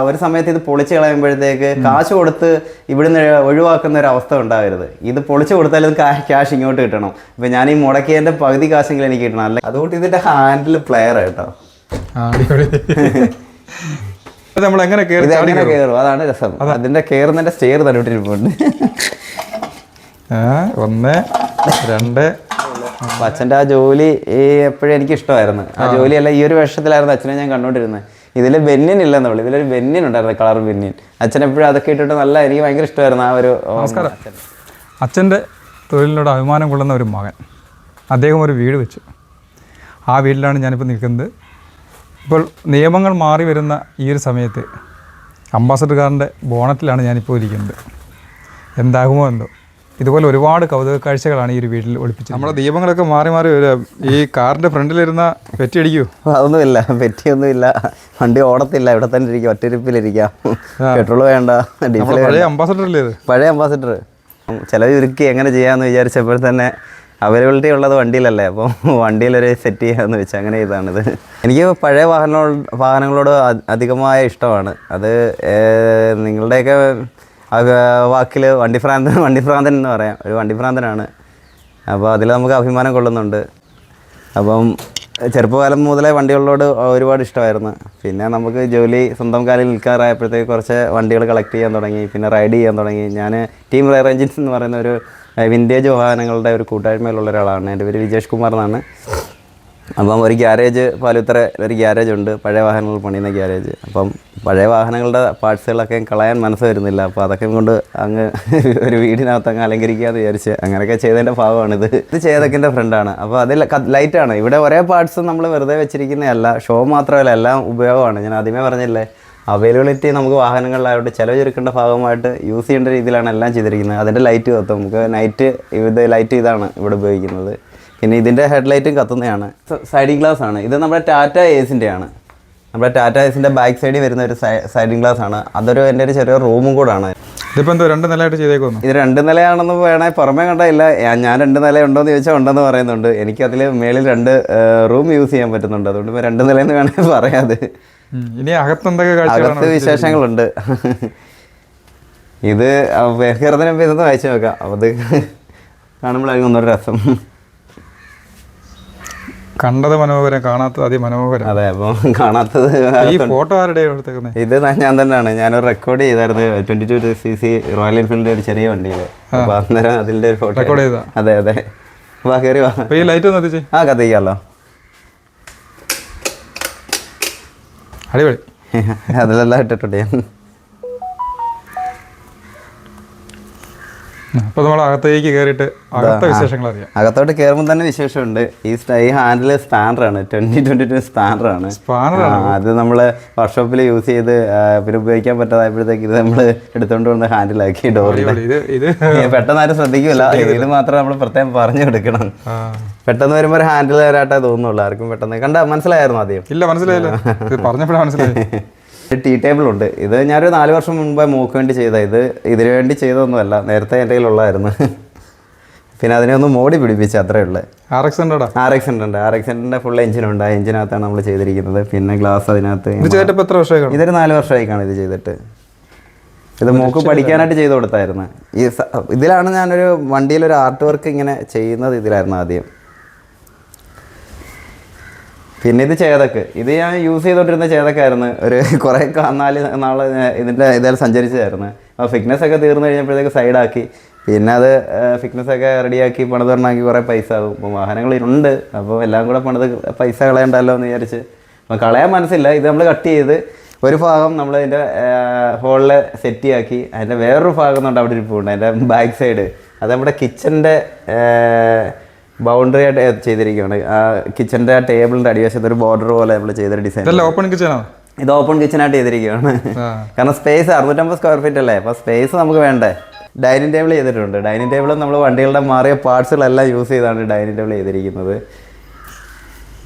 ഒരു സമയത്ത് ഇത് പൊളിച്ച് കളയുമ്പോഴത്തേക്ക് കാശ് കൊടുത്ത് ഇവിടുന്ന് ഒഴിവാക്കുന്ന ഒരു അവസ്ഥ ഉണ്ടാകരുത്. ഇത് പൊളിച്ച് കൊടുത്താലും ക്യാഷ് ഇങ്ങോട്ട് കിട്ടണം. ഇപ്പം ഞാൻ ഈ മുടക്കിയതിൻ്റെ പകുതി കാശെങ്കിലും എനിക്ക് കിട്ടണം. അല്ല അതുകൊണ്ട് ഇതിൻ്റെ ഹാൻഡിൽ പ്ലെയർ കേട്ടോ. നമ്മൾ എങ്ങനെ കയറും അതാണ് രസം. അതിന്റെ കയറുന്നതിന്റെ സ്റ്റെയർ തന്നിട്ടിരിപ്പുണ്ട്. 1 2 അച്ഛൻ്റെ ആ ജോലി എപ്പോഴും എനിക്ക് ഇഷ്ടമായിരുന്നു. ആ ജോലിയല്ല, ഈ ഒരു വേഷത്തിലായിരുന്നു അച്ഛനെ ഞാൻ കണ്ടുകൊണ്ടിരുന്നത്. ഇതിൽ ബെന്നിൻ ഇല്ലെന്നുള്ളൂ, ഇതിലൊരു ബെന്നിൻ ഉണ്ടായിരുന്നു, കളർ ബെന്നിൻ. അച്ഛൻ എപ്പോഴും അതൊക്കെ ഇട്ടിട്ട് നല്ല, എനിക്ക് ഭയങ്കര ഇഷ്ടമായിരുന്നു ആ ഒരു. നമസ്കാരം. അച്ഛൻ്റെ തൊഴിലിനോട് അഭിമാനം കൊള്ളുന്ന ഒരു മകൻ. അദ്ദേഹം ഒരു വീട് വെച്ചു. ആ വീട്ടിലാണ് ഞാനിപ്പോൾ നിൽക്കുന്നത്. ഇപ്പോൾ നിയമങ്ങൾ മാറി വരുന്ന ഈ ഒരു സമയത്ത് അംബാസഡർ കാറിൻ്റെ ബോണറ്റിലാണ് ഞാനിപ്പോൾ ഇരിക്കുന്നത്. എന്താകുമോ എന്തോ. ഇതുപോലെ ഒരുപാട് കൗതുക കാഴ്ചകളാണ് ഈ ഒരു വീട്ടിൽ ഒളിപ്പിച്ചത്. നമ്മുടെ നിയമങ്ങളൊക്കെ മാറി മാറി വരിക. ഈ കാറിൻ്റെ ഫ്രണ്ടിലിരുന്ന പെറ്റി അടിക്കുമോ? അതൊന്നുമില്ല, പെറ്റിയൊന്നുമില്ല. വണ്ടി ഓടത്തില്ല, ഇവിടെ തന്നെ ഇരിക്കുക, ഒറ്റയിരിപ്പിലിരിക്കാം. പെട്രോൾ വേണ്ട, ഡീസൽ. പഴയ അംബാസഡർ അല്ലേ ഇത്? പഴയ അംബാസഡർ. ചിലവ് ചുരുക്കി എങ്ങനെ ചെയ്യാമെന്ന് വിചാരിച്ചപ്പോൾ തന്നെ അവൈലബിലിറ്റി ഉള്ളത് വണ്ടിയിലല്ലേ, അപ്പോൾ വണ്ടിയിലൊരു സെറ്റ് ചെയ്യാമെന്ന് വെച്ചാൽ അങ്ങനെ ചെയ്താണിത്. എനിക്ക് പഴയ വാഹനങ്ങളോട് അധികമായ ഇഷ്ടമാണ്. അത് നിങ്ങളുടെയൊക്കെ വാക്കിൽ വണ്ടിഭ്രാന്തൻ എന്ന് പറയാം. ഒരു വണ്ടിഭ്രാന്തനാണ്. അപ്പോൾ അതിൽ നമുക്ക് അഭിമാനം കൊള്ളുന്നുണ്ട്. അപ്പം ചെറുപ്പകാലം മുതലേ വണ്ടികളോട് ഒരുപാട് ഇഷ്ടമായിരുന്നു. പിന്നെ നമുക്ക് ജോലി സ്വന്തം കാലിൽ നിൽക്കാറായപ്പോഴത്തേക്ക് കുറച്ച് വണ്ടികൾ കളക്ട് ചെയ്യാൻ തുടങ്ങി, പിന്നെ റൈഡ് ചെയ്യാൻ തുടങ്ങി. ഞാൻ ടീം റെയർ എഞ്ചിൻസ് എന്ന് പറയുന്ന ഒരു വിൻറ്റേജ് വാഹനങ്ങളുടെ ഒരു കൂട്ടായ്മയിലുള്ള ഒരാളാണ്. എൻ്റെ പേര് വിജേഷ് കുമാർ എന്നാണ്. അപ്പം ഒരു ഗ്യാരേജ്, പാലുത്തറ ഒരു ഗ്യാരേജ് ഉണ്ട്, പഴയ വാഹനങ്ങൾ പണിയുന്ന ഗ്യാരേജ്. അപ്പം പഴയ വാഹനങ്ങളുടെ പാർട്സുകളൊക്കെ കളയാൻ മനസ്സ് വരുന്നില്ല. അപ്പോൾ അതൊക്കെ കൊണ്ട് അങ്ങ് ഒരു വീടിനകത്ത് അങ്ങ് അലങ്കരിക്കാമെന്ന് വിചാരിച്ച് അങ്ങനെയൊക്കെ ചെയ്തതിൻ്റെ ഭാഗമാണിത്. ഇത് ചേതക്കിൻ്റെ ഫ്രണ്ടാണ്. അപ്പോൾ അതിൽ ലൈറ്റാണ്. ഇവിടെ ഒരേ പാർട്സ് നമ്മൾ വെറുതെ വെച്ചിരിക്കുന്നതല്ല, ഷോ മാത്രമല്ല, എല്ലാം ഉപയോഗമാണ്. ഞാൻ ആദ്യമേ പറഞ്ഞില്ലേ, അവൈലബിലിറ്റി നമുക്ക് വാഹനങ്ങളിലായിട്ട് ചിലവ് ചുരുക്കേണ്ട ഭാഗമായിട്ട് യൂസ് ചെയ്യേണ്ട രീതിയിലാണ് എല്ലാം ചെയ്തിരിക്കുന്നത്. അതിൻ്റെ ലൈറ്റ് കത്തും. നമുക്ക് നൈറ്റ് ഇത് ലൈറ്റ് ഇതാണ് ഇവിടെ ഉപയോഗിക്കുന്നത്. പിന്നെ ഇതിൻ്റെ ഹെഡ്ലൈറ്റും കത്തുന്നതാണ്. സൈഡിങ് ഗ്ലാസ് ആണ്. ഇത് നമ്മുടെ ടാറ്റ ഏസിൻ്റെ ആണ്. നമ്മുടെ ടാറ്റ ഏസിൻ്റെ ബാക്ക് സൈഡിൽ വരുന്ന ഒരു സൈഡിങ് ഗ്ലാസ് ആണ്. അതൊരു എൻ്റെ ഒരു ചെറിയ റൂമും കൂടാണ്. ഇതിപ്പോൾ എന്തോ 2 നിലയായിട്ട് ചെയ്തേക്കുന്നു. ഇത് 2 നിലയാണെന്ന് വേണമെങ്കിൽ പുറമേ കണ്ടില്ല. ഞാൻ 2 നില ഉണ്ടോയെന്ന് ചോദിച്ചാൽ ഉണ്ടെന്ന് പറയുന്നുണ്ട്. എനിക്കതിൽ മേളിൽ 2 റൂം യൂസ് ചെയ്യാൻ പറ്റുന്നുണ്ട്. അതുകൊണ്ട് ഇപ്പോൾ 2 നിലയെന്ന് വേണമെങ്കിൽ പറയാതെ. ഇനി അകത്ത് വിശേഷങ്ങളുണ്ട്. ഇത് വേർക്കുന്നതിന് മുമ്പ് ഇതൊന്ന് വായിച്ചു നോക്കാം. അത് കാണുമ്പോഴായിരിക്കും ഒന്നൊരു രസം. കണ്ടത് മനോഹരം, കാണാത്തത് അതിമനോഹരം. അതെ, അപ്പം കാണാത്തത്. ഈ ഫോട്ടോ ആരുടെ എടുത്തേക്കുന്നത്? ഇത് ഞാൻ തന്നെയാണ്. ഞാനൊരു റെക്കോർഡ് ചെയ്തായിരുന്നു 22cc റോയൽ എൻഫീൽഡിൻ്റെ ഒരു ചെറിയ വണ്ടിയിൽ. അപ്പോൾ അന്നേരം അതിൻ്റെ ഒരു ഫോട്ടോ റെക്കോർഡ് ചെയ്താ? അതെ അതെ. വാ കയറി വാ. ഈ ലൈറ്റ് ഒന്ന് എത്തിച്ചേ. കത്തിക്കാമല്ലോ. അടിപൊളി. അതിലെല്ലാം ഇട്ടിട്ടുണ്ട് ഞാൻ. അപ്പോൾ നമ്മൾ അകത്തേക്ക് കയറിയിട്ട് അകത്തെ വിശേഷങ്ങൾ അറിയാം. അകത്തോട്ട് കയറുമ്പോൾ തന്നെ വിശേഷമുണ്ട്. ഈ ഹാൻഡിൽ സ്പാനറാണ്, 2022 സ്പാനറാണ്. അത് നമ്മൾ വർക്ക്ഷോപ്പിൽ യൂസ് ചെയ്ത് പിന്നെ ഉപയോഗിക്കാൻ പറ്റാതായപ്പോഴത്തേക്ക് ഇത് നമ്മൾ എടുത്തുകൊണ്ട് വന്ന് ഹാൻഡിലാക്കി ഡോറിൽ. പെട്ടെന്ന് ആരും ശ്രദ്ധിക്കില്ല. ഇത് മാത്രം നമ്മൾ പ്രത്യേകം പറഞ്ഞു കൊടുക്കണം. പെട്ടെന്ന് വരുമ്പോൾ ഒരു ഹാൻഡിൽ വരാട്ടേ തോന്നുള്ളൂ. ആർക്കും പെട്ടെന്ന് കണ്ടാ മനസ്സിലായിരുന്നു ആദ്യം? ഇല്ല, മനസ്സിലായില്ല. പറഞ്ഞപ്പോഴാണ് മനസ്സിലായി. ടീ ടേബിൾ ഉണ്ട്. ഇത് ഞാനൊരു 4 വർഷം മുമ്പ് മോക്ക് വേണ്ടി ചെയ്ത. ഇതിനു വേണ്ടി ചെയ്തതൊന്നുമല്ല, നേരത്തെ എൻ്റെ കയ്യിലുള്ളതായിരുന്നു. പിന്നെ അതിനെ ഒന്ന് മോടി പിടിപ്പിച്ച്, അത്രേ ഉള്ളൂ. RX 100 ഫുൾ എഞ്ചിനുണ്ട്. ആ എഞ്ചിനകത്താണ് നമ്മൾ ചെയ്തിരിക്കുന്നത്. പിന്നെ ഗ്ലാസ് അതിനകത്ത്. ഇതൊരു 4 വർഷമായി കാണും ഇത് ചെയ്തിട്ട്. ഇത് മോക്ക് പഠിക്കാനായിട്ട് ചെയ്ത് കൊടുത്തായിരുന്നു. ഇതിലാണ് ഞാനൊരു വണ്ടിയിലൊരു ആർട്ട് വർക്ക് ഇങ്ങനെ ചെയ്യുന്നത്. ഇതിലായിരുന്നു ആദ്യം. പിന്നെ ഇത് ചേതക്ക്. ഇത് ഞാൻ യൂസ് ചെയ്തുകൊണ്ടിരുന്ന ചേതക്കായിരുന്നു. ഒരു കുറേ 4 നാൾ ഇതിൻ്റെ ഇതായാലും സഞ്ചരിച്ചതായിരുന്നു. അപ്പോൾ ഫിറ്റ്നസ്സൊക്കെ തീർന്നു കഴിഞ്ഞപ്പോഴത്തേക്ക് സൈഡാക്കി. പിന്നെ അത് ഫിറ്റ്നസ്സൊക്കെ റെഡിയാക്കി പണിതുണ്ടാക്കി കുറേ പൈസ ആകും. അപ്പോൾ വാഹനങ്ങളുണ്ട്. അപ്പോൾ എല്ലാം കൂടെ പണിത് പൈസ കളയണ്ടല്ലോ എന്ന് വിചാരിച്ച്. അപ്പോൾ കളയാൻ മനസ്സില്ല. ഇത് നമ്മൾ കട്ട് ചെയ്ത് ഒരു ഭാഗം നമ്മൾ അതിൻ്റെ ഹോളിൽ സെറ്റിയാക്കി. അതിൻ്റെ വേറൊരു ഭാഗം എന്നുണ്ട് അവിടെ ഇരിപ്പുണ്ട്, അതിൻ്റെ ബാക്ക് സൈഡ്. അത് നമ്മുടെ കിച്ചൻ്റെ ബൗണ്ടറി ആയിട്ട് ചെയ്തിരിക്കുകയാണ്. ആ കിച്ചൻ്റെ ആ ടേബിളിൻ്റെ അടിവശത്ത് ഒരു ബോർഡർ പോലെ നമ്മൾ ചെയ്തൊരു ഡിസൈൻ. ഓപ്പൺ കിച്ചണോ? ഇത് ഓപ്പൺ കിച്ചനായിട്ട് ചെയ്തിരിക്കുകയാണ്. കാരണം സ്പേസ് 650 സ്ക്വയർ ഫീറ്റ് അല്ലേ, അപ്പോൾ സ്പേസ് നമുക്ക് വേണ്ടേ. ഡൈനിങ് ടേബിൾ ചെയ്തിട്ടുണ്ട്. ഡൈനിങ് ടേബിൾ നമ്മൾ വണ്ടികളുടെ മാറിയ പാർട്സുകളെല്ലാം യൂസ് ചെയ്താണ് ഡൈനിങ് ടേബിൾ ചെയ്തിരിക്കുന്നത്.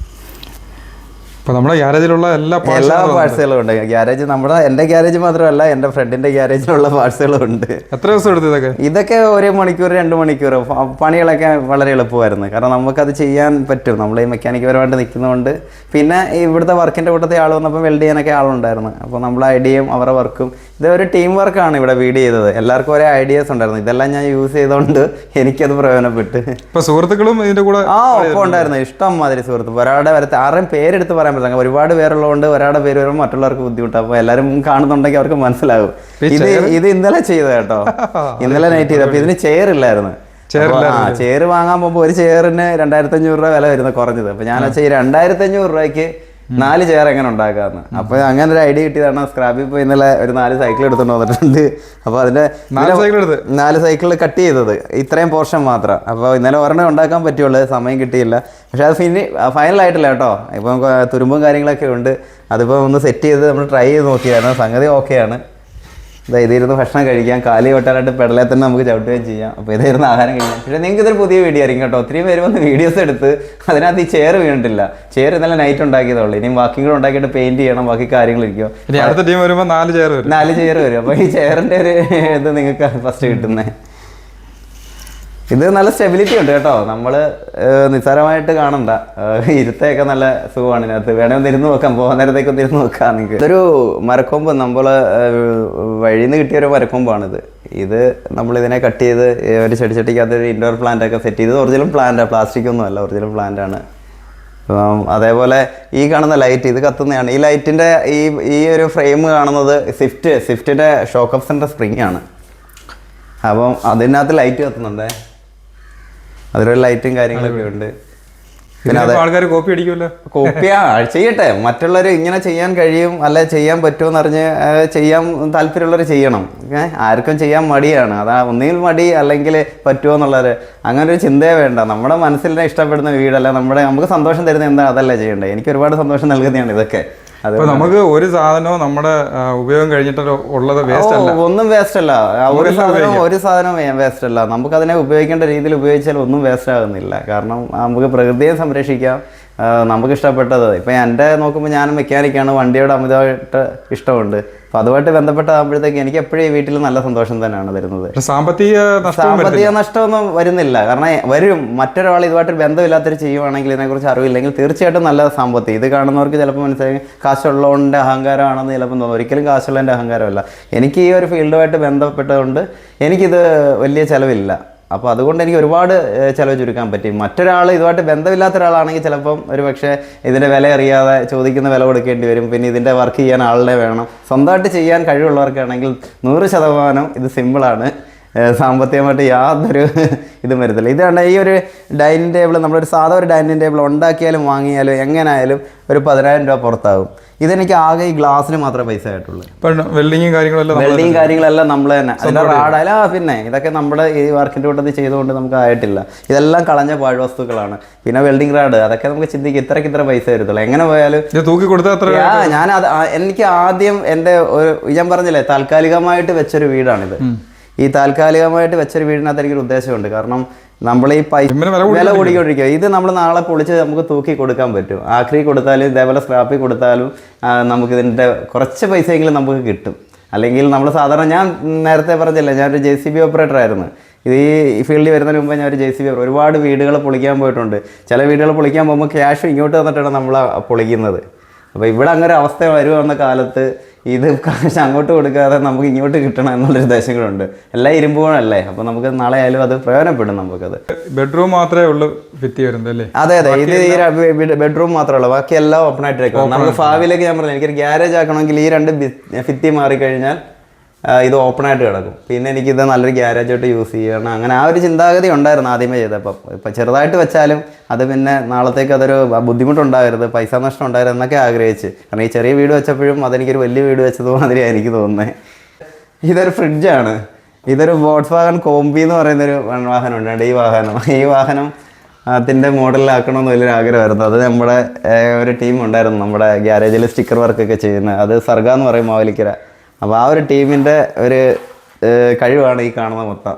അപ്പോൾ നമ്മുടെ ഗ്യാരേജിലുള്ള എല്ലാ പാർട്സുകളും ഉണ്ട്. ഗ്യാരേജ് എൻ്റെ ഗ്യാരേജ് മാത്രമല്ല, എൻ്റെ ഫ്രണ്ടിൻ്റെ ഗ്യാരേജിലുള്ള പാർട്സുകളും ഉണ്ട്. എത്ര ദിവസം എടുത്തു ഇതൊക്കെ 1 മണിക്കൂർ 2 മണിക്കൂർ പണികളൊക്കെ വളരെ എളുപ്പമായിരുന്നു. കാരണം നമുക്കത് ചെയ്യാൻ പറ്റും, നമ്മൾ ഈ മെക്കാനിക് പരമായിട്ട് നിൽക്കുന്നതുകൊണ്ട്. പിന്നെ ഇവിടുത്തെ വർക്കിൻ്റെ കൂട്ടത്തിൽ ആൾ വന്നപ്പോൾ വെൽഡ് ചെയ്യാനൊക്കെ ആളുണ്ടായിരുന്നു. അപ്പോൾ നമ്മൾ ഐഡിയയും അവരുടെ വർക്കും ഇതൊരു ടീം വർക്കാണ് ഇവിടെ വീഡിയോ ചെയ്തത്. എല്ലാവർക്കും ഒരേ ഐഡിയാസ് ഉണ്ടായിരുന്നു. ഇതെല്ലാം ഞാൻ യൂസ് ചെയ്തുകൊണ്ട് എനിക്കത് പ്രയോജനപ്പെട്ട്. ഇപ്പോൾ സുഹൃത്തുക്കളും ഇതിൻ്റെ കൂടെ ഒപ്പം ഉണ്ടായിരുന്നു, ഇഷ്ടം മാതിരി സുഹൃത്ത്. ഒരാളുടെ ആരുടെയും പേരെടുത്ത് പറയാൻ പറ്റില്ല, ഒരുപാട് പേരുള്ളതുകൊണ്ട് ഒരാളുടെ പേര് വരുമ്പോൾ മറ്റുള്ളവർക്ക് ബുദ്ധിമുട്ടാണ്. അപ്പോൾ എല്ലാവരും കാണുന്നുണ്ടെങ്കിൽ അവർക്ക് മനസ്സിലാവും. ഇത് ഇന്നലെ ചെയ്തത് കേട്ടോ, ഇന്നലെ നൈറ്റ് ചെയ്ത്. അപ്പോൾ ഇതിന് ചെയർ ഇല്ലായിരുന്നു. ചെയർ വാങ്ങാൻ പോകുമ്പോൾ ഒരു ചെയറിന് 2500 രൂപ വില വരുന്നത് കുറഞ്ഞത്. അപ്പോൾ ഞാൻ വെച്ചാൽ ഈ 2500 രൂപയ്ക്ക് 4 ചെയർ എങ്ങനെ ഉണ്ടാക്കാമെന്ന്. അപ്പോൾ അങ്ങനെ ഒരു ഐഡിയ കിട്ടിയതാണ്. സ്ക്രാപ്പിൽ പോയി ഇന്നലെ ഒരു 4 സൈക്കിൾ എടുത്തുകൊണ്ട് വന്നിട്ടുണ്ട്. അപ്പോൾ അതിൻ്റെ 4 സൈക്കിൾ കട്ട് ചെയ്തത് ഇത്രയും പോർഷൻ മാത്രം. അപ്പോൾ ഇന്നലെ ഒരെണ്ണം ഉണ്ടാക്കാൻ പറ്റുള്ളൂ, സമയം കിട്ടിയില്ല. പക്ഷേ അത് ഫൈനലായിട്ടില്ല കേട്ടോ. ഇപ്പം തുരുമ്പും കാര്യങ്ങളൊക്കെ ഉണ്ട്. അതിപ്പോൾ ഒന്ന് സെറ്റ് ചെയ്ത് നമ്മൾ ട്രൈ ചെയ്ത് നോക്കിയായിരുന്നു. സംഗതി ഓക്കെയാണ്. ഇതിരുന്ന് ഭക്ഷണം കഴിക്കാം, കാലി കൊട്ടാനായിട്ട് പെടലെ തന്നെ നമുക്ക് ചവിട്ടുകയും ചെയ്യാം. അപ്പോൾ ഇതായിരുന്നു ആഹാരം കഴിക്കാം. പക്ഷേ നിങ്ങൾക്ക് ഇതൊരു പുതിയ വീഡിയോ ആയിരിക്കും കേട്ടോ. ഒത്തിരി പേര് വന്ന് വീഡിയോസ് എടുത്ത് അതിനകത്ത് ഈ ചെയർ വീണിട്ടില്ല. ചെയർ ഇന്നലെ നൈറ്റ് ഉണ്ടാക്കിയതുള്ളൂ. ഇനിയും ബാക്കി കൂടെ ഉണ്ടാക്കിയിട്ട് പെയിന്റ് ചെയ്യണം, ബാക്കി കാര്യങ്ങളിരിക്കും. അടുത്ത ടീം വരുമ്പോൾ 4 ചെയർ വരും. അപ്പോൾ ഈ ചെയറിൻ്റെ ഒരു ഇത് നിങ്ങൾക്ക് ഫസ്റ്റ് കിട്ടുന്നത്. ഇത് നല്ല സ്റ്റെബിലിറ്റി ഉണ്ട് കേട്ടോ. നമ്മൾ നിസ്സാരമായിട്ട് കാണണ്ട, ഇരുത്തൊക്കെ നല്ല സുഖമാണ് ഇതിനകത്ത്. വേണമെന്ന് ഇരുന്ന് നോക്കാം, പോകുന്ന നേരത്തേക്ക് ഒന്ന് ഇരുന്ന് നോക്കാം നിങ്ങൾക്ക്. ഇതൊരു മരക്കൊമ്പ്, നമ്മൾ വഴിയിൽ നിന്ന് കിട്ടിയ ഒരു മരക്കൊമ്പാണിത്. ഇത് നമ്മളിതിനെ കട്ട് ചെയ്ത് ഒരു ചെടിച്ചട്ടിക്കകത്ത് ഒരു ഇൻഡോർ പ്ലാന്റ് ഒക്കെ സെറ്റ് ചെയ്ത് ഒറിജിനൽ പ്ലാന്റാണ്, പ്ലാസ്റ്റിക് ഒന്നും അല്ല, ഒറിജിനൽ പ്ലാന്റാണ്. അതേപോലെ ഈ കാണുന്ന ലൈറ്റ് ഇത് കത്തുന്നതാണ്. ഈ ലൈറ്റിൻ്റെ ഈ ഒരു ഫ്രെയിം കാണുന്നത് സ്വിഫ്റ്റിൻ്റെ ഷോക്ക് അബ്സറിൻ്റെ സ്പ്രിങ് ആണ്. അപ്പം അതിനകത്ത് ലൈറ്റ് കത്തുന്നുണ്ടേ, അതിലൊരു ലൈറ്റും കാര്യങ്ങളൊക്കെ ഉണ്ട്. പിന്നെ ആൾക്കാർ കോപ്പി അടിക്കുമല്ലോ. ചെയ്യട്ടെ, മറ്റുള്ളവർ ഇങ്ങനെ ചെയ്യാൻ കഴിയും അല്ലെ ചെയ്യാൻ പറ്റുമെന്ന് അറിഞ്ഞ് ചെയ്യാൻ താല്പര്യമുള്ളവർ ചെയ്യണം. ആർക്കും ചെയ്യാൻ മടിയാണ്, അതാ ഒന്നുകിൽ മടി അല്ലെങ്കിൽ പറ്റുമോ എന്നുള്ളത്. അങ്ങനെ ഒരു ചിന്തയെ വേണ്ട. നമ്മുടെ മനസ്സിനെ ഇഷ്ടപ്പെടുന്ന വീടല്ല, നമുക്ക് സന്തോഷം തരുന്ന എന്താ അതല്ല ചെയ്യേണ്ടത്. എനിക്ക് ഒരുപാട് സന്തോഷം നൽകുന്നതാണ് ഇതൊക്കെ. നമുക്ക് ഒരു സാധനവും നമ്മുടെ ഉപയോഗം കഴിഞ്ഞിട്ട് ഉള്ളത് വേസ്റ്റ് അല്ല, ഒന്നും വേസ്റ്റ് അല്ല. ഒരു സാധനവും വേസ്റ്റ് അല്ല. നമുക്ക് അതിനെ ഉപയോഗിക്കേണ്ട രീതിയിൽ ഉപയോഗിച്ചാൽ ഒന്നും വേസ്റ്റ് ആകുന്നില്ല. കാരണം നമുക്ക് പ്രകൃതിയെ സംരക്ഷിക്കാം, നമുക്ക് ഇഷ്ടപ്പെട്ടത്. ഇപ്പം എൻ്റെ നോക്കുമ്പോൾ ഞാൻ മെക്കാനിക്കാണ്, വണ്ടിയോട് അമിതമായിട്ട് ഇഷ്ടമുണ്ട്. അപ്പം അതുമായിട്ട് ബന്ധപ്പെട്ടാകുമ്പോഴത്തേക്ക് എനിക്ക് എപ്പോഴും ഈ വീട്ടിൽ നല്ല സന്തോഷം തന്നെയാണ് തരുന്നത്. സാമ്പത്തിക നഷ്ടമൊന്നും വരുന്നില്ല. കാരണം വരും, മറ്റൊരാൾ ഇതുമായിട്ട് ബന്ധമില്ലാത്തൊരു ചെയ്യുവാണെങ്കിൽ, ഇതിനെക്കുറിച്ച് അറിവില്ലെങ്കിൽ തീർച്ചയായിട്ടും നല്ല സാമ്പത്തികം. ഇത് കാണുന്നവർക്ക് ചിലപ്പോൾ മനസ്സിലായി കാശുള്ളവൻ്റെ അഹങ്കാരമാണെന്ന് ചിലപ്പോൾ തോന്നും. ഒരിക്കലും കാശുള്ളതിൻ്റെ അഹങ്കാരമല്ല. എനിക്ക് ഈ ഒരു ഫീൽഡുമായിട്ട് ബന്ധപ്പെട്ടതുകൊണ്ട് എനിക്കിത് വലിയ ചിലവില്ല. അപ്പോൾ അതുകൊണ്ട് എനിക്ക് ഒരുപാട് ചിലവ് ചുരുക്കാൻ പറ്റി. മറ്റൊരാൾ ഇതുമായിട്ട് ബന്ധമില്ലാത്ത ഒരാളാണെങ്കിൽ ചിലപ്പം ഒരു പക്ഷേ ഇതിൻ്റെ വില അറിയാതെ ചോദിക്കുന്ന വില കൊടുക്കേണ്ടി വരും. പിന്നെ ഇതിൻ്റെ വർക്ക് ചെയ്യാൻ ആളിനെ വേണം. സ്വന്തമായിട്ട് ചെയ്യാൻ കഴിവുള്ളവർക്കാണെങ്കിൽ 100% ഇത് സിമ്പിളാണ്. സാമ്പത്തികമായിട്ട് യാതൊരു ഇതും വരത്തില്ല. ഇതാണ് ഈ ഒരു ഡൈനിങ് ടേബിൾ, നമ്മളൊരു സാധാ ഒരു ഡൈനിങ് ടേബിൾ ഉണ്ടാക്കിയാലും വാങ്ങിയാലും എങ്ങനെയായാലും ഒരു 10,000 രൂപ പുറത്താകും. ഇതെനിക്ക് ആകെ ഈ ഗ്ലാസ്സിന് മാത്രമേ പൈസ ആയിട്ടുള്ളൂ. വെൽഡിങ്ങും കാര്യങ്ങളെല്ലാം നമ്മൾ തന്നെ, അതിൻ്റെ റാഡല്ല. പിന്നെ ഇതൊക്കെ നമ്മുടെ ഈ വർക്കിൻ്റെ കൂട്ടത്തിൽ ചെയ്തുകൊണ്ട് നമുക്ക് ആയിട്ടില്ല. ഇതെല്ലാം കളഞ്ഞ പാഴ്വസ്തുക്കളാണ്. പിന്നെ വെൽഡിംഗ് റാഡ്, അതൊക്കെ നമുക്ക് ചിന്തിക്കും ഇത്ര പൈസ വരത്തുള്ളൂ. എങ്ങനെ പോയാലും തൂക്കി കൊടുത്താൽ എനിക്ക് ആദ്യം എൻ്റെ ഞാൻ പറഞ്ഞില്ലേ താൽക്കാലികമായിട്ട് വെച്ചൊരു വീടാണിത്. ഈ താൽക്കാലികമായിട്ട് വെച്ചൊരു വീടിനകത്ത് എനിക്കൊരു ഉദ്ദേശമുണ്ട്. കാരണം നമ്മൾ ഈ പൈസ വില കൂടിക്കൊണ്ടിരിക്കുക. ഇത് നമ്മൾ നാളെ പൊളിച്ച് നമുക്ക് തൂക്കി കൊടുക്കാൻ പറ്റും. ആക്രി കൊടുത്താലും ഇതേപോലെ സ്ക്രാപ്പിൽ കൊടുത്താലും നമുക്കിതിൻ്റെ കുറച്ച് പൈസയെങ്കിലും നമുക്ക് കിട്ടും. അല്ലെങ്കിൽ നമ്മൾ സാധാരണ, ഞാൻ നേരത്തെ പറഞ്ഞില്ലേ ഞാനൊരു JCB ഓപ്പറേറ്റർ ആയിരുന്നു. ഇത് ഈ ഫീൽഡിൽ വരുന്നതിന് മുമ്പ് ഞാൻ ഒരു JCB ഒരുപാട് വീടുകൾ പൊളിക്കാൻ പോയിട്ടുണ്ട്. ചില വീടുകൾ പൊളിക്കാൻ പോകുമ്പോൾ ക്യാഷ് ഇങ്ങോട്ട് വന്നിട്ടാണ് നമ്മൾ പൊളിക്കുന്നത്. അപ്പോൾ ഇവിടെ അങ്ങനെ ഒരു അവസ്ഥ വരുമെന്ന കാലത്ത് ഇത് കാശ് അങ്ങോട്ട് കൊടുക്കാതെ നമുക്ക് ഇങ്ങോട്ട് കിട്ടണം എന്നുള്ളൊരു ഉദ്ദേശങ്ങളുണ്ട്. എല്ലാം ഇരുമ്പുകളല്ലേ, അപ്പോൾ നമുക്ക് നാളെ ആയാലും അത് പ്രയോജനപ്പെടും. നമുക്കത് ബെഡ്റൂം മാത്രമേ ഉള്ളൂ ഭിത്തി വരുന്നത് അല്ലേ? അതെ, ഇത് ഈ ബെഡ്റൂം മാത്രമേ ഉള്ളൂ, ബാക്കി എല്ലാം ഓപ്പൺ ആയിട്ട് വെക്കണം. നമുക്ക് ഭാവിയിലേക്ക് ഞാൻ പറഞ്ഞു എനിക്കൊരു ഗ്യാരേജ് ആക്കണമെങ്കിൽ ഈ 2 ഭിത്തി മാറിക്കഴിഞ്ഞാൽ ഇത് ഓപ്പണായിട്ട് കിടക്കും. പിന്നെ എനിക്കിത് നല്ലൊരു ഗ്യാരേജായിട്ട് യൂസ് ചെയ്യണം. അങ്ങനെ ആ ഒരു ചിന്താഗതി ഉണ്ടായിരുന്നു ആദ്യമേ ചെയ്തപ്പം. ഇപ്പം ചെറുതായിട്ട് വെച്ചാലും അത് പിന്നെ നാളത്തേക്ക് അതൊരു ബുദ്ധിമുട്ടുണ്ടാകരുത്, പൈസ നഷ്ടം ഉണ്ടാകരുത് എന്നൊക്കെ ആഗ്രഹിച്ച്. കാരണം ഈ ചെറിയ വീട് വെച്ചപ്പോഴും അതെനിക്കൊരു വലിയ വീട് വെച്ചതുമാതിരിയാണ് എനിക്ക് തോന്നുന്നത്. ഇതൊരു ഫ്രിഡ്ജാണ്. ഇതൊരു വോൾക്സ്വാഗൺ കോംബി എന്ന് പറയുന്നൊരു വാഹനമുണ്ട്. ഈ വാഹനം അതിൻ്റെ മോഡലിലാക്കണമെന്ന് വലിയൊരു ആഗ്രഹമായിരുന്നു. അത് നമ്മുടെ ഒരു ടീം ഉണ്ടായിരുന്നു നമ്മുടെ ഗ്യാരേജിൽ സ്റ്റിക്കർ വർക്കൊക്കെ ചെയ്യുന്നത്. അത് സർഗ എന്ന് പറയും, മാവലിക്കര. അപ്പോൾ ആ ഒരു ടീമിൻ്റെ ഒരു കഴിവാണ് ഈ കാണുന്ന മൊത്തം.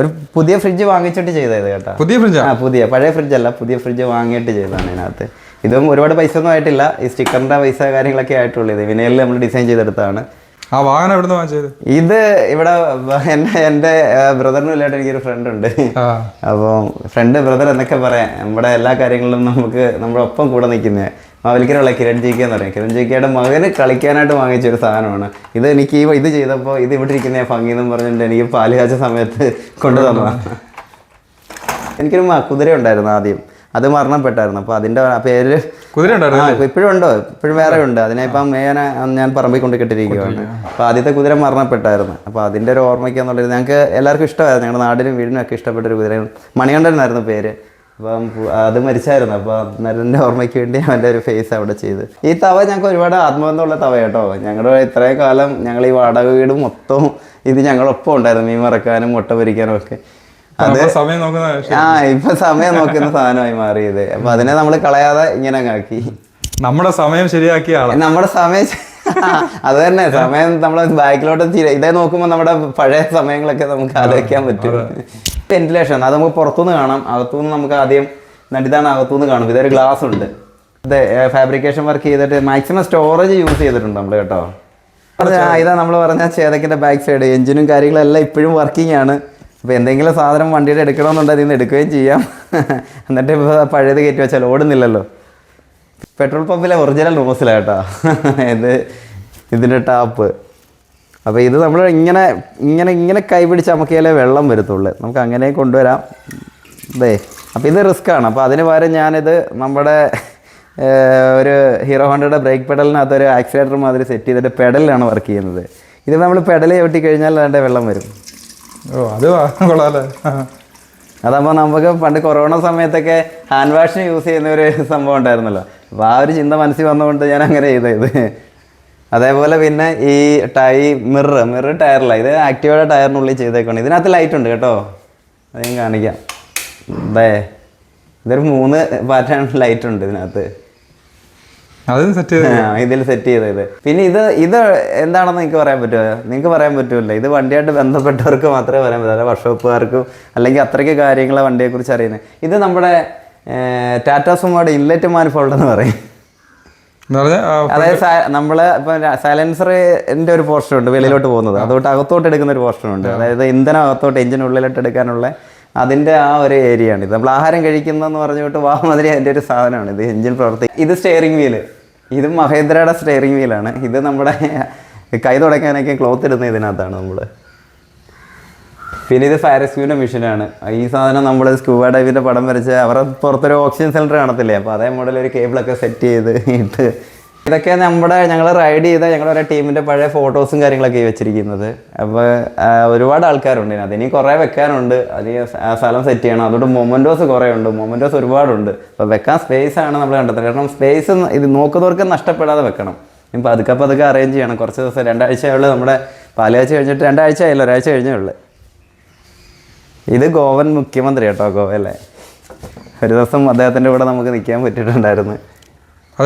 ഒരു പുതിയ ഫ്രിഡ്ജ് വാങ്ങിച്ചിട്ട് ചെയ്തത് കേട്ടോ. പുതിയ ഫ്രിഡ്ജ്? പഴയ ഫ്രിഡ്ജല്ല, പുതിയ ഫ്രിഡ്ജ് വാങ്ങിയിട്ട് ചെയ്തതാണ് ഇതിനകത്ത്. ഇതും ഒരുപാട് പൈസ ഒന്നും ആയിട്ടില്ല, ഈ സ്റ്റിക്കറിൻ്റെ പൈസ കാര്യങ്ങളൊക്കെ ആയിട്ടുള്ളൂ. ഇത് വിനയിൽ നമ്മൾ ഡിസൈൻ ചെയ്തെടുത്താണ്. ആ വാഹനം എവിടെ നിന്ന് വാങ്ങിച്ചത്? ഇത് ഇവിടെ എൻ്റെ ബ്രദറിനും ഇല്ലായിട്ട് എനിക്കൊരു ഫ്രണ്ട് ഉണ്ട്. അപ്പോൾ ഫ്രണ്ട് ബ്രദർ എന്നൊക്കെ പറയാം, നമ്മുടെ എല്ലാ കാര്യങ്ങളിലും നമുക്ക് നമ്മുടെ ഒപ്പം കൂടെ നിൽക്കുന്നത് മാവലിക്കലുള്ള കിരൺ ജി കെ എന്ന് പറയും. കിരൺ ജി കെയുടെ മകന് കളിക്കാനായിട്ട് വാങ്ങിച്ചൊരു സാധനമാണ് ഇത്. എനിക്ക് ഇത് ചെയ്തപ്പോൾ ഇത് ഇവിടെ ഇരിക്കുന്ന ഭംഗി എന്നും പറഞ്ഞിട്ട് എനിക്ക് പാല് കാച്ച സമയത്ത് കൊണ്ടു തന്നതാണ്. എനിക്കൊരു കുതിര ഉണ്ടായിരുന്നു ആദ്യം, അത് മരണപ്പെട്ടായിരുന്നു. അപ്പോൾ അതിൻ്റെ പേര് കുതിര ഉണ്ടായിരുന്നു. ഇപ്പോഴും ഉണ്ടോ? ഇപ്പോഴും വേറെ ഉണ്ട്. അതിനെ ഇപ്പം മേയനെ ഞാൻ പറമ്പിൽ കൊണ്ട് കെട്ടിരിക്കുകയാണ്. അപ്പോൾ ആദ്യത്തെ കുതിര മരണപ്പെട്ടായിരുന്നു. അപ്പോൾ അതിൻ്റെ ഒരു ഓർമ്മയ്ക്കെന്നുള്ളത് ഞങ്ങൾക്ക് എല്ലാവർക്കും ഇഷ്ടമായിരുന്നു. ഞങ്ങളുടെ നാടിനും വീടിനും ഒക്കെ ഇഷ്ടപ്പെട്ടൊരു കുതിര, മണികണ്ഠനായിരുന്നു പേര്. അപ്പം അത് മരിച്ചായിരുന്നു. അപ്പോൾ നരൻ്റെ ഓർമ്മയ്ക്ക് വേണ്ടി അവൻ്റെ ഒരു ഫേസ് അവിടെ ചെയ്ത്. ഈ തവ ഞങ്ങൾക്ക് ഒരുപാട് ആത്മബന്ധമുള്ള തവ കേട്ടോ. ഞങ്ങളുടെ ഇത്രയും കാലം ഞങ്ങൾ ഈ വാടക വീട് മൊത്തം ഇത് ഞങ്ങളൊപ്പം ഉണ്ടായിരുന്നു, മീൻ മറക്കാനും മുട്ട പൊരിക്കാനും ഒക്കെ. അത് ഇപ്പൊ സമയം നോക്കുന്ന സാധനമായി മാറിയത്. അപ്പൊ അതിനെ നമ്മൾ കളയാതെ ഇങ്ങനെ ആക്കി നമ്മുടെ സമയം ശരിയാക്കിയ ആളാ. നമ്മുടെ സമയം അത് തന്നെ, സമയം നമ്മൾ ബാക്കിലോട്ട് ഇതേ നോക്കുമ്പോൾ നമ്മുടെ പഴയ സമയങ്ങളൊക്കെ നമുക്ക് ആലോചിക്കാൻ പറ്റും. വെന്റിലേഷൻ അത് നമുക്ക് പുറത്തുനിന്ന് കാണാം, അകത്തുനിന്ന് നമുക്ക് ആദ്യം ഇതാണ് അകത്തുനിന്ന് കാണും. ഇതൊരു ഗ്ലാസ് ഉണ്ട്. ഇത് ഫാബ്രിക്കേഷൻ വർക്ക് ചെയ്തിട്ട് മാക്സിമം സ്റ്റോറേജ് യൂസ് ചെയ്തിട്ടുണ്ട് നമ്മൾ കേട്ടോ. ഇതാ നമ്മൾ പറഞ്ഞ ചേതക്കിന്റെ ബാക്ക് സൈഡ് എഞ്ചിനും കാര്യങ്ങളെല്ലാം ഇപ്പോഴും വർക്കിംഗ് ആണ്. അപ്പോൾ എന്തെങ്കിലും സാധനം വണ്ടിയുടെ എടുക്കണമെന്നുണ്ടെങ്കിൽ ഇന്ന് എടുക്കുകയും ചെയ്യാം. എന്നിട്ട് ഇപ്പോൾ പഴയത് കയറ്റി വെച്ചാൽ ഓടുന്നില്ലല്ലോ. പെട്രോൾ പമ്പിലെ ഒറിജിനൽ നോസിലാണ് കേട്ടോ ഇതിൻ്റെ ടാപ്പ്. അപ്പോൾ ഇത് നമ്മൾ ഇങ്ങനെ ഇങ്ങനെ ഇങ്ങനെ കൈ പിടിച്ച് നമുക്കതിലെ വെള്ളം വരത്തുള്ളൂ, നമുക്ക് അങ്ങനെ കൊണ്ടുവരാം. അതെ, അപ്പോൾ ഇത് റിസ്ക്കാണ്. അപ്പോൾ അതിന് പകരം ഞാനിത് നമ്മുടെ ഒരു ഹീറോ ഹോണ്ടയുടെ ബ്രേക്ക് പെഡലിനകത്ത് ഒരു ആക്സിലേറ്റർ മാതിരി സെറ്റ് ചെയ്തിട്ട് പെഡലിലാണ് വർക്ക് ചെയ്യുന്നത്. ഇത് നമ്മൾ പെഡൽ ചവിട്ടി കഴിഞ്ഞാൽ അതിൻ്റെ വെള്ളം വരും. അത് കൊള്ളാല്ലേ. അതാകുമ്പോൾ നമുക്ക് പണ്ട് കൊറോണ സമയത്തൊക്കെ ഹാൻഡ് വാഷിന് യൂസ് ചെയ്യുന്ന ഒരു സംഭവം ഉണ്ടായിരുന്നല്ലോ. അപ്പോൾ ആ ഒരു ചിന്ത മനസ്സിൽ വന്നുകൊണ്ട് ഞാൻ അങ്ങനെ ചെയ്തത്. അതേപോലെ പിന്നെ ഈ മിറർ ടയറില്ല, ഇത് ആക്റ്റീവയുടെ ടയറിനുള്ളിൽ ചെയ്തേക്കാണ്. ഇതിനകത്ത് ലൈറ്റ് ഉണ്ട് കേട്ടോ, അത് ഞാൻ കാണിക്കാം. അതെ, ഇതൊരു 3 പാറ്റേൺ ലൈറ്റ് ഉണ്ട് ഇതിനകത്ത്, ഇതിൽ സെറ്റ് ചെയ്തത്. പിന്നെ ഇത് എന്താണെന്ന് നിങ്ങൾക്ക് പറയാൻ പറ്റുമോ? നിങ്ങൾക്ക് പറയാൻ പറ്റുമല്ലോ. ഇത് വണ്ടിയായിട്ട് ബന്ധപ്പെട്ടവർക്ക് മാത്രമേ പറയാൻ പറ്റൂ, വർക്ക്ഷോപ്പുകാർക്കും അല്ലെങ്കിൽ അത്രയ്ക്ക് കാര്യങ്ങളെ വണ്ടിയെക്കുറിച്ച് അറിയുന്നത്. ഇത് നമ്മുടെ ടാറ്റാ സുമോയുടെ ഇൻലെറ്റ് മാനിഫോൾഡ് എന്ന് പറയും. അതായത് നമ്മള് ഇപ്പൊ സൈലൻസറിന്റെ ഒരു പോർഷൻ ഉണ്ട് വെളിയിലോട്ട് പോകുന്നത്, അതുകൊണ്ട് അകത്തോട്ട് എടുക്കുന്ന ഒരു പോർഷൻ ഉണ്ട്. അതായത് ഇന്ധനം അകത്തോട്ട് എഞ്ചിനുള്ളിലോട്ട് എടുക്കാനുള്ള അതിൻ്റെ ആ ഒരു ഏരിയ ആണ് ഇത്. നമ്മൾ ആഹാരം കഴിക്കുന്നതെന്ന് പറഞ്ഞിട്ട് മാതിരി അതിൻ്റെ ഒരു സാധനമാണ് ഇത്. എഞ്ചിൻ പ്രവർത്തിക്കും. ഇത് സ്റ്റിയറിംഗ് വീല്, ഇത് മഹേന്ദ്രയുടെ സ്റ്റിയറിംഗ് വീലാണ്. ഇത് നമ്മുടെ കൈ തുടയ്ക്കാനൊക്കെ ക്ലോത്ത് ഇടുന്ന ഇതിനകത്താണ് നമ്മൾ. പിന്നെ ഇത് ഫയർ എക്സ്ക്യൂവിൻ്റെ മെഷീനാണ്. ഈ സാധനം നമ്മൾ സ്കൂബ ഡൈവിൻ്റെ പടം വരച്ച് അവരുടെ പുറത്തൊരു ഓക്സിജൻ സിലിണ്ടർ കാണത്തില്ലേ, അപ്പോൾ അതേ മോഡലൊരു കേബിളൊക്കെ സെറ്റ് ചെയ്ത് ഇട്ട് ഇതൊക്കെ ഞങ്ങൾ റൈഡ് ചെയ്ത ഞങ്ങളുടെ ടീമിൻ്റെ പഴയ ഫോട്ടോസും കാര്യങ്ങളൊക്കെ വെച്ചിരിക്കുന്നത്. അപ്പോൾ ഒരുപാട് ആൾക്കാരുണ്ട് ഇതിനകത്ത്, ഇനി കുറേ വെക്കാനുണ്ട്. അധികം സ്ഥലം സെറ്റ് ചെയ്യണം. അതുകൊണ്ട് മൊമെൻറ്റോസ് കുറേ ഉണ്ട്, മൊമെൻറ്റോസ് ഒരുപാടുണ്ട്. അപ്പോൾ വെക്കാൻ സ്പേസാണ് നമ്മൾ കണ്ടെത്തുന്നത്. കാരണം സ്പേസ് ഇത് നോക്കുന്നവർക്ക് നഷ്ടപ്പെടാതെ വെക്കണം. ഇപ്പം പതുക്കെ അറേഞ്ച് ചെയ്യണം. കുറച്ച് ദിവസം 2 ആഴ്ചയുള്ളൂ നമ്മുടെ പാലുകാഴ്ച കഴിഞ്ഞിട്ട് 2 ആഴ്ച ആയില്ല, ഒരാഴ്ച കഴിഞ്ഞേ ഉള്ളൂ. ഇത് ഗോവൻ മുഖ്യമന്ത്രി കേട്ടോ, ഗോവയിലെ. ഒരു ദിവസം അദ്ദേഹത്തിൻ്റെ കൂടെ നമുക്ക് നിൽക്കാൻ പറ്റിയിട്ടുണ്ടായിരുന്നു.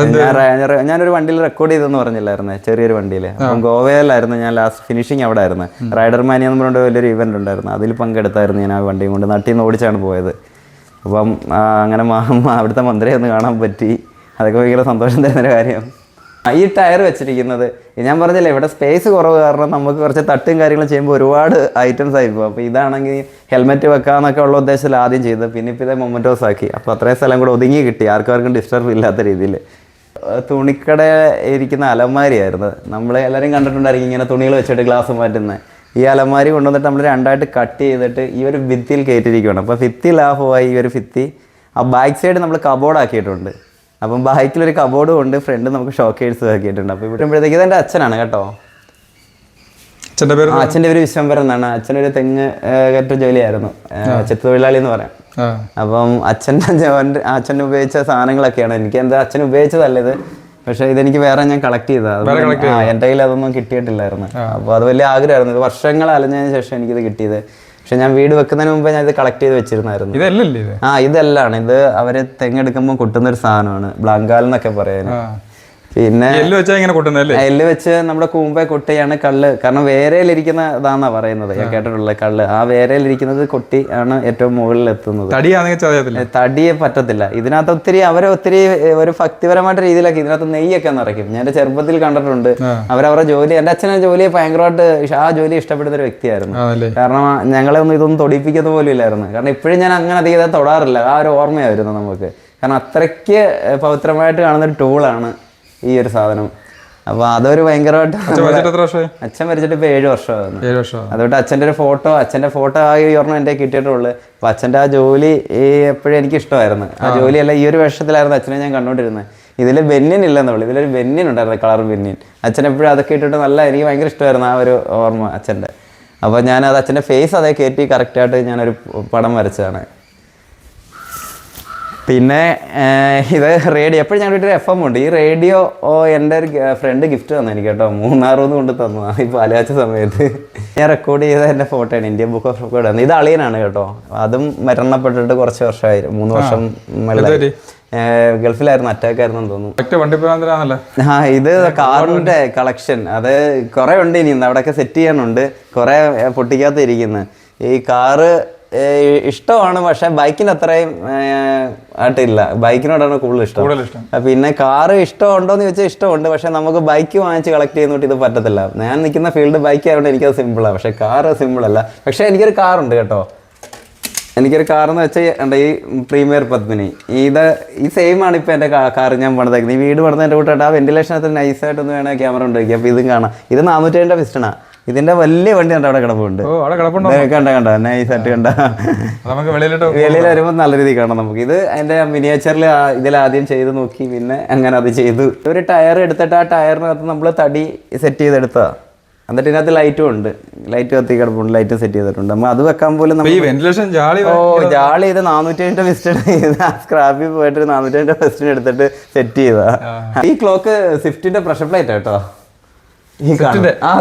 ഞാനൊരു വണ്ടിയിൽ റെക്കോർഡ് ചെയ്തെന്ന് പറഞ്ഞില്ലായിരുന്നേ, ചെറിയൊരു വണ്ടിയിൽ. അപ്പം ഗോവയിലായിരുന്നു ഞാൻ ലാസ്റ്റ് ഫിനിഷിങ് അവിടെ ആയിരുന്നു. റൈഡർ മാനിയ എന്ന് പറഞ്ഞിട്ട് വലിയൊരു ഇവൻ്റ് ഉണ്ടായിരുന്നു, അതിൽ പങ്കെടുത്തായിരുന്നു ഞാൻ. ആ വണ്ടിയും കൊണ്ട് നാട്ടിൽ നിന്ന് ഓടിച്ചാണ് പോയത്. അപ്പം അങ്ങനെ അവിടുത്തെ മന്ത്രിയെ ഒന്ന് കാണാൻ പറ്റി. അതൊക്കെ ഭയങ്കര സന്തോഷം തരുന്നൊരു കാര്യം. ഈ ടയർ വെച്ചിരിക്കുന്നത് ഞാൻ പറഞ്ഞില്ലേ, ഇവിടെ സ്പേസ് കുറവ് കാരണം നമുക്ക് കുറച്ച് തട്ടും കാര്യങ്ങളും ചെയ്യുമ്പോൾ ഒരുപാട് ഐറ്റംസ് ആയിരിക്കും. അപ്പോൾ ഇതാണെങ്കിൽ ഹെൽമെറ്റ് വെക്കാമെന്നൊക്കെ ഉള്ള ഉദ്ദേശത്തിൽ ആദ്യം ചെയ്ത്, പിന്നെ ഇപ്പോൾ ഇതേ മൊമെൻറ്റോസ് ആക്കി. അപ്പോൾ അത്രയും സ്ഥലം കൂടെ ഒതുങ്ങി കിട്ടി, ആർക്കും ഡിസ്റ്റർബ് ഇല്ലാത്ത രീതിയിൽ. തുണിക്കട ഇരിക്കുന്ന അലമാരിയായിരുന്നു. നമ്മൾ എല്ലാവരും കണ്ടിട്ടുണ്ടായിരിക്കും ഇങ്ങനെ തുണികൾ വെച്ചിട്ട് ഗ്ലാസ് മാറ്റുന്നത്. ഈ അലമാരി കൊണ്ടുവന്നിട്ട് നമ്മൾ 2ആയിട്ട് കട്ട് ചെയ്തിട്ട് ഈ ഒരു ഭിത്തിയിൽ കയറ്റിയിരിക്കുകയാണ്. അപ്പോൾ ഭിത്തി ലാഭമായി. ഈ ഒരു ഭിത്തി ആ ബാക്ക് സൈഡ് നമ്മൾ കബോർഡ് ആക്കിയിട്ടുണ്ട്. അപ്പം ബാക്കിലൊരു കബോർഡും ഉണ്ട്, ഫ്രണ്ട് നമുക്ക് ഷോക്കേഴ്സ് ആക്കിയിട്ടുണ്ട്. അപ്പോൾ ഇവിടുമ്പോഴത്തേക്ക് ഇതെൻ്റെ അച്ഛനാണ് കേട്ടോ. അച്ഛൻ്റെ പേര് വിശ്വംഭരൻ എന്നാണ്. അച്ഛനൊരു തെങ്ങ് കയറ്റ ജോലിയായിരുന്നു, ചെത്തുതൊഴിലാളി എന്ന് പറയാം. അപ്പം അച്ഛൻ ഉപയോഗിച്ച സാധനങ്ങളൊക്കെയാണ്. എനിക്ക് എന്താ അച്ഛൻ ഉപയോഗിച്ചതല്ല ഇത്, പക്ഷേ ഇതെനിക്ക് വേറെ ഞാൻ കളക്ട് ചെയ്തതാണ്. എൻ്റെ കയ്യിൽ അതൊന്നും കിട്ടിയിട്ടില്ലായിരുന്നു. അപ്പോൾ അത് വലിയ ആഗ്രഹമായിരുന്നു. ഇത് വർഷങ്ങൾ അലഞ്ഞതിന് ശേഷം എനിക്കിത് കിട്ടിയത്. പക്ഷെ ഞാൻ വീട് വെക്കുന്നതിന് മുമ്പേ ഞാൻ ഇത് കളക്ട് ചെയ്ത് വെച്ചിരുന്നായിരുന്നു. ഇതെല്ലാണ് ഇത്. അവർ തെങ്ങെടുക്കുമ്പോൾ കൊട്ടുന്നൊരു സാധനമാണ്, ബ്ലാങ്കാൽ എന്നൊക്കെ പറയാൻ. പിന്നെ എല്ല് വെച്ചാൽ ഇങ്ങനെ കൊട്ടുന്നല്ലേ? എല്ല് വെച്ച് നമ്മുടെ കൂമ്പെ കൊട്ടിയാണ് കള്ള്. കാരണം വേരയിലിരിക്കുന്ന ഇതാന്നാ പറയുന്നത്, ഞാൻ കേട്ടിട്ടുള്ളത്. കള്ള് ആ വേരയിലിരിക്കുന്നത് കൊട്ടി ആണ് ഏറ്റവും മുകളിൽ എത്തുന്നത്. തടിയെ പറ്റത്തില്ല ഇതിനകത്ത്. ഒത്തിരി ഒരു ഭക്തിപരമായിട്ട് രീതിയിലൊക്കെ ഇതിനകത്ത് നെയ്യൊക്കെ നിറയ്ക്കും. ഞാൻ എൻ്റെ ചെറുപ്പത്തിൽ കണ്ടിട്ടുണ്ട്. അവരവരുടെ ജോലി, എൻ്റെ അച്ഛനെ ജോലിയെ ഭയങ്കരമായിട്ട് ആ ജോലി ഇഷ്ടപ്പെടുന്ന ഒരു വ്യക്തിയായിരുന്നു. കാരണം ഞങ്ങളെ ഒന്നും ഇതൊന്നും തൊടിപ്പിക്കുന്ന പോലും ഇല്ലായിരുന്നു. കാരണം ഇപ്പോഴും ഞാൻ അങ്ങനെ അധികം തൊടാറില്ല. ആ ഒരു ഓർമ്മയായിരുന്നു നമുക്ക്. കാരണം അത്രയ്ക്ക് പവിത്രമായിട്ട് കാണുന്നൊരു ടൂളാണ് ഈ ഒരു സാധനം. അപ്പോൾ അതൊരു ഭയങ്കരമായിട്ട്. അച്ഛൻ മരിച്ചിട്ട് ഇപ്പോൾ 7 വർഷമാകുന്നു. അതുകൊണ്ട് അച്ഛൻ്റെ ഫോട്ടോ ആകെ ഈ ഓർമ്മ എൻ്റെ കിട്ടിയിട്ടുള്ളൂ. അപ്പോൾ അച്ഛൻ്റെ ആ ജോലി എപ്പോഴും എനിക്ക് ഇഷ്ടമായിരുന്നു. ആ ജോലിയല്ല, ഈ ഒരു വേഷത്തിലായിരുന്നു അച്ഛനെ ഞാൻ കണ്ടുകൊണ്ടിരുന്നത്. ഇതിൽ ബെന്നിൻ ഇല്ലെന്നുള്ളൂ, ഇതിലൊരു ബെന്നിൻ ഉണ്ടായിരുന്നു, കളർ ബെന്നിൻ. അച്ഛൻ എപ്പോഴും അതൊക്കെ ഇട്ടിട്ട് എനിക്ക് ഭയങ്കര ഇഷ്ടമായിരുന്നു ആ ഒരു ഓർമ്മ അച്ഛൻ്റെ. അപ്പോൾ ഞാനത് അച്ഛൻ്റെ ഫേസ് അതേ കയറ്റി കറക്റ്റായിട്ട് ഞാനൊരു പടം വരച്ചതാണ്. പിന്നെ ഇത് റേഡിയോ, എപ്പോഴും ഞാൻ വീട്ടിൽ FM ഉണ്ട്. ഈ റേഡിയോ എൻ്റെ ഒരു ഫ്രണ്ട് ഗിഫ്റ്റ് തന്നു എനിക്ക് കേട്ടോ. മൂന്നാറിന്ന് കൊണ്ട് തന്നു ഈ പാലുകാച്ച സമയത്ത്. ഞാൻ റെക്കോർഡ് ചെയ്ത എൻ്റെ ഫോട്ടോയാണ്, ഇന്ത്യൻ ബുക്ക് ഓഫ് റെക്കോർഡ് ആണ്. ഇത് അളിയനാണ് കേട്ടോ. അതും മരണപ്പെട്ടിട്ട് കുറച്ച് വർഷമായി, 3 വർഷം ഗൾഫിലായിരുന്നു, അറ്റാക്കായിരുന്നു തോന്നുന്നു. ഇത് കാറിന്റെ കളക്ഷൻ, അത് കുറെ ഉണ്ട്. ഇനി അവിടെയൊക്കെ സെറ്റ് ചെയ്യാനുണ്ട്, കുറെ പൊട്ടിക്കാത്ത ഇരിക്കുന്നത്. ഈ കാറ് ഇഷ്ടമാണ്, പക്ഷെ ബൈക്കിന് അത്രയും ആയിട്ടില്ല. ബൈക്കിനോടാണ് കൂടുതൽ ഇഷ്ടം. പിന്നെ കാറ് ഇഷ്ടമുണ്ടോയെന്ന് ചോദിച്ചാൽ ഇഷ്ടമുണ്ട്, പക്ഷെ നമുക്ക് ബൈക്ക് വാങ്ങിച്ച് കളക്ട് ചെയ്യുന്നോട്ട് ഇത് പറ്റത്തില്ല. ഞാൻ നിൽക്കുന്ന ഫീൽഡ് ബൈക്ക് ആയതുകൊണ്ട് എനിക്കത് സിമ്പിളാണ്. പക്ഷെ കാറ് സിമ്പിളല്ല. പക്ഷെ എനിക്കൊരു കാറുണ്ട് കേട്ടോ. എനിക്കൊരു കാറെന്ന് വെച്ചാൽ ഈ പ്രീമിയർ പത്മിനി. ഈ സെയിം ആണ് ഇപ്പോൾ എൻ്റെ കാർ ഞാൻ പണിതേക്കുന്നത്. ഈ വീട് പണിതതിൻ്റെ കൂട്ടായിട്ട് ആ വെന്റിലേഷൻ അത്ര നൈസായിട്ടൊന്ന് വേണേൽ ക്യാമറ ഉണ്ട് വയ്ക്കുക. അപ്പോൾ ഇതും കാണാം. ഇത് 407 പിസ്റ്റണാണ്. ഇതിന്റെ വലിയ വണ്ടി ഉണ്ട് അവിടെ കിടപ്പുണ്ട്. കണ്ട നൈസായിട്ട് കണ്ട. വെളിയിൽ വരുമ്പോൾ നല്ല രീതിയിൽ കാണാം നമുക്ക്. ഇത് അതിന്റെ മിനിയേച്ചറിൽ ഇതിലാദ്യം ചെയ്ത് നോക്കി, പിന്നെ അങ്ങനെ അത് ചെയ്തു. ഒരു ടയർ എടുത്തിട്ട് ആ ടയറിനകത്ത് നമ്മൾ തടി സെറ്റ് ചെയ്തെടുത്താ. എന്നിട്ട് ഇതിനകത്ത് ലൈറ്റും ഉണ്ട്, ലൈറ്റ് കത്തി കിടപ്പുണ്ട്, ലൈറ്റ് സെറ്റ് ചെയ്തിട്ടുണ്ട്. നമ്മൾ അത് വെക്കാൻ പോലും ജാളി ഇത് 407 പിസ്റ്റൺ സ്ക്രാപ്പിൽ പോയിട്ട് 407 പിസ്റ്റൺ എടുത്തിട്ട് സെറ്റ് ചെയ്താ. ഈ ക്ലോക്ക് സ്വിഫ്റ്റിന്റെ പ്രഷർ പ്ലേറ്റ് കേട്ടോ.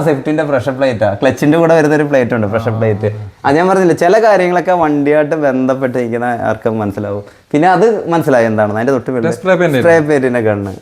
സ്വിഫ്റ്റിന്റെ പ്രഷർ പ്ലേറ്റാ. ക്ലച്ചിന്റെ കൂടെ വരുന്നൊരു പ്ലേറ്റ് ഉണ്ട്, പ്രഷർ പ്ലേറ്റ്. അത് ഞാൻ പറഞ്ഞില്ല, ചില കാര്യങ്ങളൊക്കെ വണ്ടിയായിട്ട് ബന്ധപ്പെട്ട് നിൽക്കുന്ന ആർക്കും മനസ്സിലാവും. പിന്നെ അത് മനസ്സിലായി എന്താണെന്ന്. അതിന്റെ തൊട്ട് സ്പ്രേ പേരിന്റെ കണ്ണ്.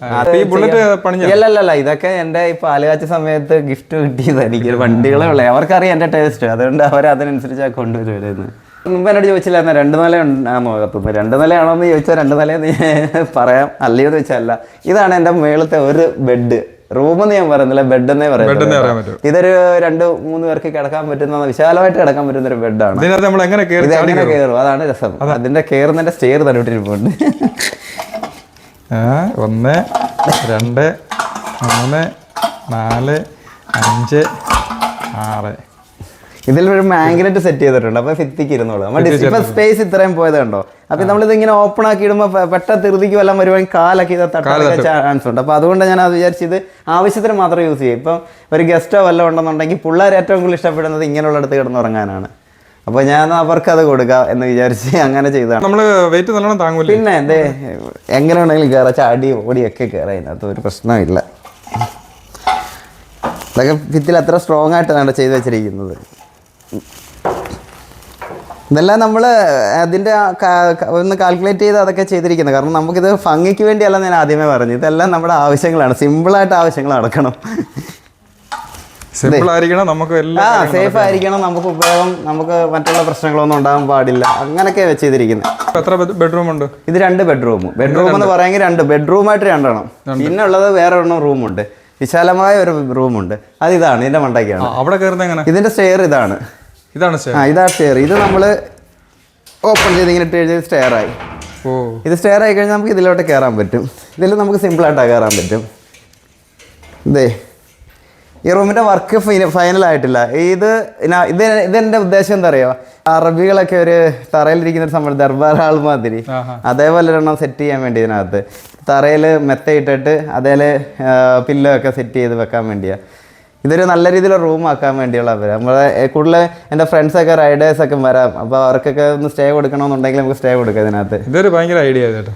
അല്ലല്ല, ഇതൊക്കെ എന്റെ ഈ പാലുകാച്ച സമയത്ത് ഗിഫ്റ്റ് കിട്ടിയത്. എനിക്ക് വണ്ടികളെ ഉള്ളേ, അവർക്കറിയാം എന്റെ ടേസ്റ്റ്. അതുകൊണ്ട് അവർ അതിനനുസരിച്ചാണ് കൊണ്ടുവരുന്നത്. മുമ്പ് എന്നോട് ചോദിച്ചില്ലായിരുന്നു 2 നില ആണോ കത്തുന്നത്. 2 നിലയാണോ എന്ന് ചോദിച്ചാൽ 2 നിലയെന്ന് പറയാം, അല്ലയോ എന്ന് വെച്ചാൽ അല്ല. ഇതാണ് എൻ്റെ മേളത്തെ ഒരു ബെഡ്. റൂമെന്ന് ഞാൻ പറയുന്നില്ല, ബെഡെന്നേ പറയുന്നത്. ഇതൊരു 2-3 പേർക്ക് കിടക്കാൻ പറ്റുന്ന, വിശാലമായിട്ട് കിടക്കാൻ പറ്റുന്ന ഒരു ബെഡാണ്. ഇതെങ്ങനെ കയറും, അതാണ് രസം. അതിന്റെ കയറുന്നതിന്റെ സ്റ്റെയർ തലവിട്ടിരിപ്പുണ്ട്. 1 2 3 4 5 6. ഇതിലൊരു മാഗ്നറ്റ് സെറ്റ് ചെയ്തിട്ടുണ്ട്. അപ്പൊ ഫിത്തിക്ക് ഇരുന്നോളൂ. നമ്മൾ സ്പേസ് ഇത്രയും പോയത് കണ്ടോ. അപ്പൊ നമ്മളിത് ഇങ്ങനെ ഓപ്പൺ ആക്കി ഇടുമ്പോൾ പെട്ടെന്ന് തിരുതിക്ക് വല്ലതും വരുവാണെങ്കിൽ കാലൊക്കെ ഇത് തട്ടാൻ ചാൻസ് ഉണ്ട്. അപ്പൊ അതുകൊണ്ട് ഞാൻ അത് വിചാരിച്ചത് ആവശ്യത്തിന് മാത്രം യൂസ് ചെയ്യും. ഇപ്പം ഒരു ഗസ്റ്റോ വല്ലതും ഉണ്ടെന്നുണ്ടെങ്കിൽ പിള്ളേർ ഏറ്റവും കൂടുതൽ ഇഷ്ടപ്പെടുന്നത് ഇങ്ങനെയുള്ളടത്ത് കിടന്നുറങ്ങാനാണ്. അപ്പൊ ഞാൻ അവർക്ക് അത് കൊടുക്കാം എന്ന് വിചാരിച്ച് അങ്ങനെ ചെയ്തതാണ്. പിന്നെ എങ്ങനെ ഉണ്ടെങ്കിലും കയറാം, ചാടി ഓടിയൊക്കെ കയറാം. അതിനകത്ത് ഒരു പ്രശ്നമില്ല. ഇതൊക്കെ ഭിത്തിൽ അത്ര സ്ട്രോങ് ആയിട്ടാണ് ചെയ്ത് വെച്ചിരിക്കുന്നത്. ഇതെല്ലാം നമ്മൾ അതിൻ്റെ ഒന്ന് കാൽക്കുലേറ്റ് ചെയ്ത് അതൊക്കെ ചെയ്തിരിക്കുന്നത്. കാരണം നമുക്കിത് ഭംഗിക്ക് വേണ്ടിയല്ല ഞാൻ ആദ്യമേ പറഞ്ഞു. ഇതെല്ലാം നമ്മുടെ ആവശ്യങ്ങളാണ്, സിമ്പിളായിട്ട് ആവശ്യങ്ങൾ നടക്കണം. സേഫ് ആയിരിക്കണം, നമുക്ക് ഉപയോഗം, നമുക്ക് മറ്റുള്ള പ്രശ്നങ്ങളൊന്നും ഉണ്ടാകാൻ പാടില്ല. അങ്ങനെയൊക്കെ വെച്ചിരിക്കുന്നത്. എത്ര ബെഡ്റൂം ഉണ്ട്? ഇത് 2 ബെഡ്റൂം എന്ന് പറയുമെങ്കിൽ 2 ബെഡ്റൂമായിട്ട് 2 എണ്ണം. പിന്നെ ഉള്ളത് വേറെ ഒരെണ്ണം റൂമുണ്ട്, വിശാലമായ ഒരു റൂമുണ്ട്. അത് ഇതാണ്, ഇതിന്റെ മണ്ടയ്ക്കാണ്. അവിടെ കയറുന്നത് എങ്ങനെ? ഇതിന്റെ സ്റ്റെയർ ഇതാണ് സ്റ്റെയർ. ഇത് നമ്മൾ ഓപ്പൺ ചെയ്ത് ഇങ്ങനെ ഇട്ട് കഴിഞ്ഞാൽ സ്റ്റെയർ ആയി. ഇത് സ്റ്റെയർ ആയി കഴിഞ്ഞാൽ നമുക്ക് ഇതിലോട്ട് കയറാൻ പറ്റും. ഇതിൽ നമുക്ക് സിമ്പിളായിട്ടാണ് കയറാൻ പറ്റും. ഈ റൂമിന്റെ വർക്ക് ഫൈനലായിട്ടില്ല. ഇതെന്റെ ഉദ്ദേശം എന്താ അറിയോ, അറബികളൊക്കെ ഒരു തറയിലിരിക്കുന്ന ഒരു സംഭവം, ദർബാർ ഹാൾ മാതിരി, അതേപോലെ ഒരെണ്ണം സെറ്റ് ചെയ്യാൻ വേണ്ടി ഇതിനകത്ത് തറയിൽ മെത്തയിട്ടിട്ട് അതേൽ പില്ലോ ഒക്കെ സെറ്റ് ചെയ്ത് വെക്കാൻ വേണ്ടിയാണ്. ഇതൊരു നല്ല രീതിയിലുള്ള റൂം ആക്കാൻ വേണ്ടിയുള്ള നമ്മളെ കൂടുതൽ എൻ്റെ ഫ്രണ്ട്സൊക്കെ റൈഡേഴ്സൊക്കെ വരാം. അപ്പോൾ അവർക്കൊക്കെ ഒന്ന് സ്റ്റേ കൊടുക്കണമെന്നുണ്ടെങ്കിൽ നമുക്ക് സ്റ്റേ കൊടുക്കാം ഇതിനകത്ത്. ഇതൊരു ഭയങ്കര ഐഡിയ കേട്ടോ.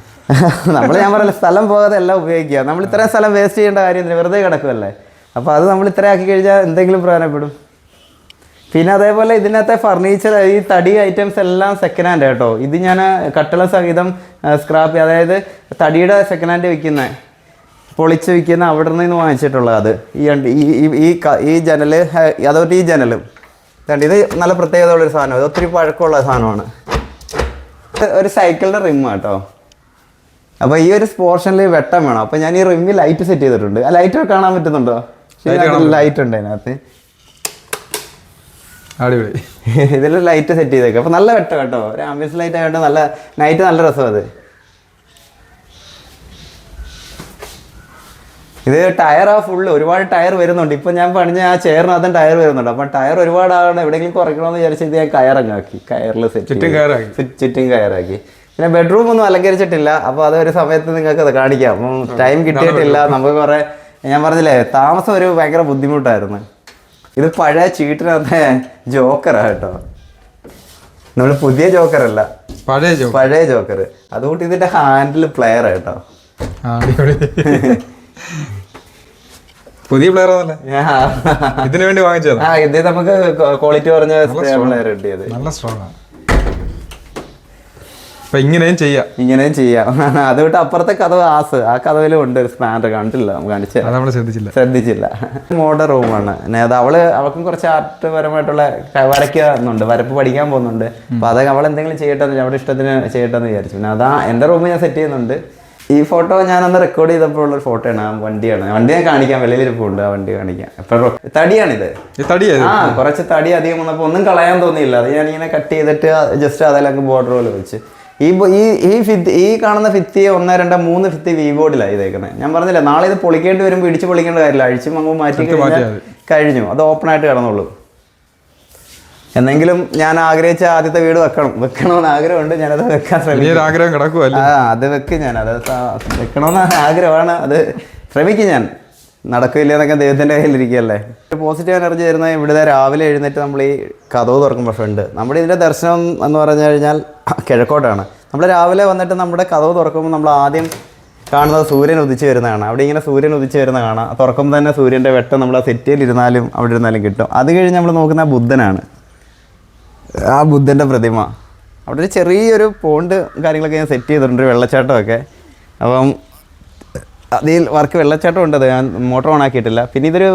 ഞാൻ പറയില്ല, സ്ഥലം പോകാതെ എല്ലാം ഉപയോഗിക്കുക. നമ്മൾ ഇത്രയും സ്ഥലം വേസ്റ്റ് ചെയ്യേണ്ട കാര്യം വെറുതെ കിടക്കുമല്ലേ. അപ്പോൾ അത് നമ്മൾ ഇത്ര ആക്കി കഴിഞ്ഞാൽ എന്തെങ്കിലും പ്രയോജനപ്പെടും. പിന്നെ അതേപോലെ ഇതിനകത്തെ ഫർണിച്ചർ, ഈ തടി ഐറ്റംസ് എല്ലാം സെക്കൻഡ് ഹാൻഡ് കേട്ടോ. ഇത് ഞാൻ കട്ടിള സഹിതം സ്ക്രാപ്പ്, അതായത് തടിയുടെ സെക്കൻഡ് ഹാൻഡ് വിൽക്കുന്നത്. പൊളിച്ച് വിൽക്കുന്ന അവിടെ നിന്ന് വാങ്ങിച്ചിട്ടുള്ളത് അത്. ഈ ജനൽ അതോട്ട് ഈ ജനലും ഇത് നല്ല പ്രത്യേകതയുള്ളൊരു സാധനം. ഇത് ഒത്തിരി പഴക്കമുള്ള സാധനമാണ്. ഒരു സൈക്കിളിൻ്റെ റിമ്മ് കേട്ടോ. അപ്പോൾ ഈ ഒരു പോർഷനിൽ വെട്ടം വേണം. അപ്പോൾ ഞാൻ ഈ റിമ്മിൽ ലൈറ്റ് സെറ്റ് ചെയ്തിട്ടുണ്ട്. ആ ലൈറ്റ് കാണാൻ പറ്റുന്നുണ്ടോ? ലൈറ്റ് ഉണ്ട് അതിനകത്ത്. അടിപൊളി. ഇതിൽ ലൈറ്റ് സെറ്റ് ചെയ്തേക്കാം. അപ്പോൾ നല്ല വെട്ടം കേട്ടോ. ഒരു ആംബിയൻസ് ലൈറ്റ് ആയിട്ട് നല്ല നൈറ്റ് നല്ല രസം അത്. ഇത് ടയറാ ഫുള്ള് ഒരുപാട് ടയർ വരുന്നുണ്ട്. ഇപ്പം ഞാൻ പണിഞ്ഞ ആ ചെയറിനകത്തും ടയർ വരുന്നുണ്ട്. അപ്പം ടയർ ഒരുപാട് ആകണം എവിടെയെങ്കിലും കുറയ്ക്കണമെന്ന് വിചാരിച്ചത് ഞാൻ കയറങ്ങാക്കി. കയറിൽ ചുറ്റും കയറാക്കി. പിന്നെ ബെഡ്റൂം ഒന്നും അലങ്കരിച്ചിട്ടില്ല. അപ്പോൾ അതൊരു സമയത്ത് നിങ്ങൾക്ക് അത് കാണിക്കാം. അപ്പം ടൈം കിട്ടിയിട്ടില്ല. നമുക്ക് കുറേ ഞാൻ പറഞ്ഞില്ലേ താമസം ഒരു ഭയങ്കര ബുദ്ധിമുട്ടായിരുന്നു. ഇത് പഴയ ചീട്ടിനകത്തെ ജോക്കറാണ് കേട്ടോ. നമ്മൾ പുതിയ ജോക്കറല്ല, പഴയ ജോക്കർ. അതുകൊണ്ട് ഇതിൻ്റെ ഹാൻഡിൽ പ്ലെയർ കേട്ടോ. പുതിയ പ്ലെയർ ഇതിനു വേണ്ടി വാങ്ങിച്ചത്. ഇത് നമുക്ക് ക്വാളിറ്റി പറഞ്ഞ പ്ലെയർ കിട്ടിയത്. നല്ല സ്ട്രോങ് ആണ്. ഇങ്ങനെയും ചെയ്യാം. അതുകൊണ്ട് അപ്പുറത്തെ കഥവ് ആ കഥവിലും ഉണ്ട് ഒരു സ്പാനർ. ശ്രദ്ധിച്ചില്ല. മോഡൽ റൂമാണ്. അവൾക്കും കുറച്ച് ആർട്ട്പരമായിട്ടുള്ള വരയ്ക്കുന്നുണ്ട്, വരപ്പ് പഠിക്കാൻ പോകുന്നുണ്ട്. അപ്പൊ അതൊക്കെ അവൾ എന്തെങ്കിലും ചെയ്യട്ടെ, അവിടെ ഇഷ്ടത്തിന് ചെയ്യട്ടെ എന്ന് വിചാരിച്ചു. പിന്നെ അതാ എൻ്റെ റൂം ഞാൻ സെറ്റ് ചെയ്യുന്നുണ്ട്. ഈ ഫോട്ടോ ഞാനന്ന് റെക്കോർഡ് ചെയ്തപ്പോൾ ഉള്ളൊരു ഫോട്ടോയാണ്. ആ വണ്ടി ഞാൻ കാണിക്കാം. വെളിയിലിരിപ്പുണ്ട് ആ വണ്ടി കാണിക്കാം. തടിയാണിത്. കുറച്ച് തടി അധികം വന്നപ്പോൾ ഒന്നും കളയാൻ തോന്നിയില്ല. അത് ഞാനിങ്ങനെ കട്ട് ചെയ്തിട്ട് ജസ്റ്റ് അതെല്ലാം ബോർഡർ പോലെ വെച്ച് ഈ കാണുന്ന ഭിത്തി 1, 2, 3 ഭിത്തി വീബോർഡിലാണ് ചെയ്തേക്കുന്നത്. ഞാൻ പറഞ്ഞില്ല നാളെ ഇത് പൊളിക്കേണ്ടി വരുമ്പോൾ ഇടിച്ച് പൊളിക്കേണ്ട കാര്യമില്ല. അഴിച്ചും അങ്ങ് മാറ്റി കഴിഞ്ഞു. അത് ഓപ്പൺ ആയിട്ട് കിടന്നുള്ളൂ. എന്നെങ്കിലും ഞാൻ ആഗ്രഹിച്ച ആദ്യത്തെ വീട് വെക്കണമെന്ന് ആഗ്രഹമുണ്ട്. ഞാനത് വെക്കാൻ ശ്രമിക്കും. അത് ഞാനത് വെക്കണമെന്ന് ആഗ്രഹമാണ്. അത് ശ്രമിക്കും ഞാൻ. നടക്കില്ല എന്നൊക്കെ ദൈവത്തിൻ്റെ കയ്യിലിരിക്കുകയല്ലേ. പോസിറ്റീവ് എനർജി തരുന്ന ഇവിടുത്തെ രാവിലെ എഴുന്നേറ്റ് നമ്മൾ ഈ കതവ് തുറക്കുമ്പോൾ ഫ്രണ്ട് നമ്മുടെ ഇതിൻ്റെ ദർശനം എന്ന് പറഞ്ഞു കഴിഞ്ഞാൽ കിഴക്കോട്ടാണ്. നമ്മൾ രാവിലെ വന്നിട്ട് നമ്മുടെ കതവ് തുറക്കുമ്പോൾ നമ്മൾ ആദ്യം കാണുന്നത് സൂര്യൻ ഉദിച്ച് വരുന്നതാണ്. അവിടെ ഇങ്ങനെ സൂര്യൻ ഉദിച്ച് വരുന്ന കാണാം. തുറക്കുമ്പോൾ തന്നെ സൂര്യൻ്റെ വെട്ടം നമ്മൾ ആ സെറ്റിയിലിരുന്നാലും അവിടെ ഇരുന്നാലും കിട്ടും. അത് കഴിഞ്ഞ് നമ്മൾ നോക്കുന്ന ബുദ്ധനാണ്. ആ ബുദ്ധൻ്റെ പ്രതിമ. അവിടെ ഒരു ചെറിയൊരു പോണ്ട് കാര്യങ്ങളൊക്കെ ഞാൻ സെറ്റ് ചെയ്തിട്ടുണ്ട്, വെള്ളച്ചാട്ടമൊക്കെ. അപ്പം അതിൽ വെള്ളച്ചാട്ടം ഉണ്ട്. അത് ഞാൻ മോട്ടോർ ഓൺ ആക്കിയിട്ടില്ല. പിന്നെ ഇതൊരു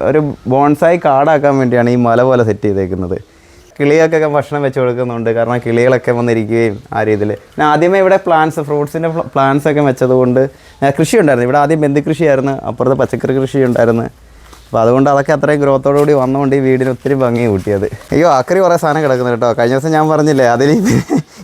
ഒരു ബോൺസായി കാടാക്കാൻ വേണ്ടിയാണ് ഈ മല പോലെ സെറ്റ് ചെയ്തേക്കുന്നത്. കിളികൾക്കൊക്കെ ഭക്ഷണം വെച്ച് കൊടുക്കുന്നുണ്ട്. കാരണം കിളികളൊക്കെ വന്നിരിക്കുകയും ആ രീതിയിൽ. പിന്നെ ആദ്യമേ ഇവിടെ ഫ്രൂട്ട്സിൻ്റെ പ്ലാന്റ്സ് ഒക്കെ വെച്ചതുകൊണ്ട് കൃഷി ഉണ്ടായിരുന്നു. ഇവിടെ ആദ്യം ബന്ദിക്കൃഷിയായിരുന്നു, അപ്പുറത്ത് പച്ചക്കറി കൃഷി ഉണ്ടായിരുന്നു. അപ്പോൾ അതുകൊണ്ട് അതൊക്കെ അത്രയും ഗ്രോത്തോടുകൂടി വന്നുകൊണ്ട് ഈ വീടിന് ഒത്തിരി ഭംഗി കൂട്ടിയത്. അയ്യോ ആക്രി കുറേ സാധനം കിടക്കുന്നു കേട്ടോ. കഴിഞ്ഞ ദിവസം ഞാൻ പറഞ്ഞില്ലേ അതിൽ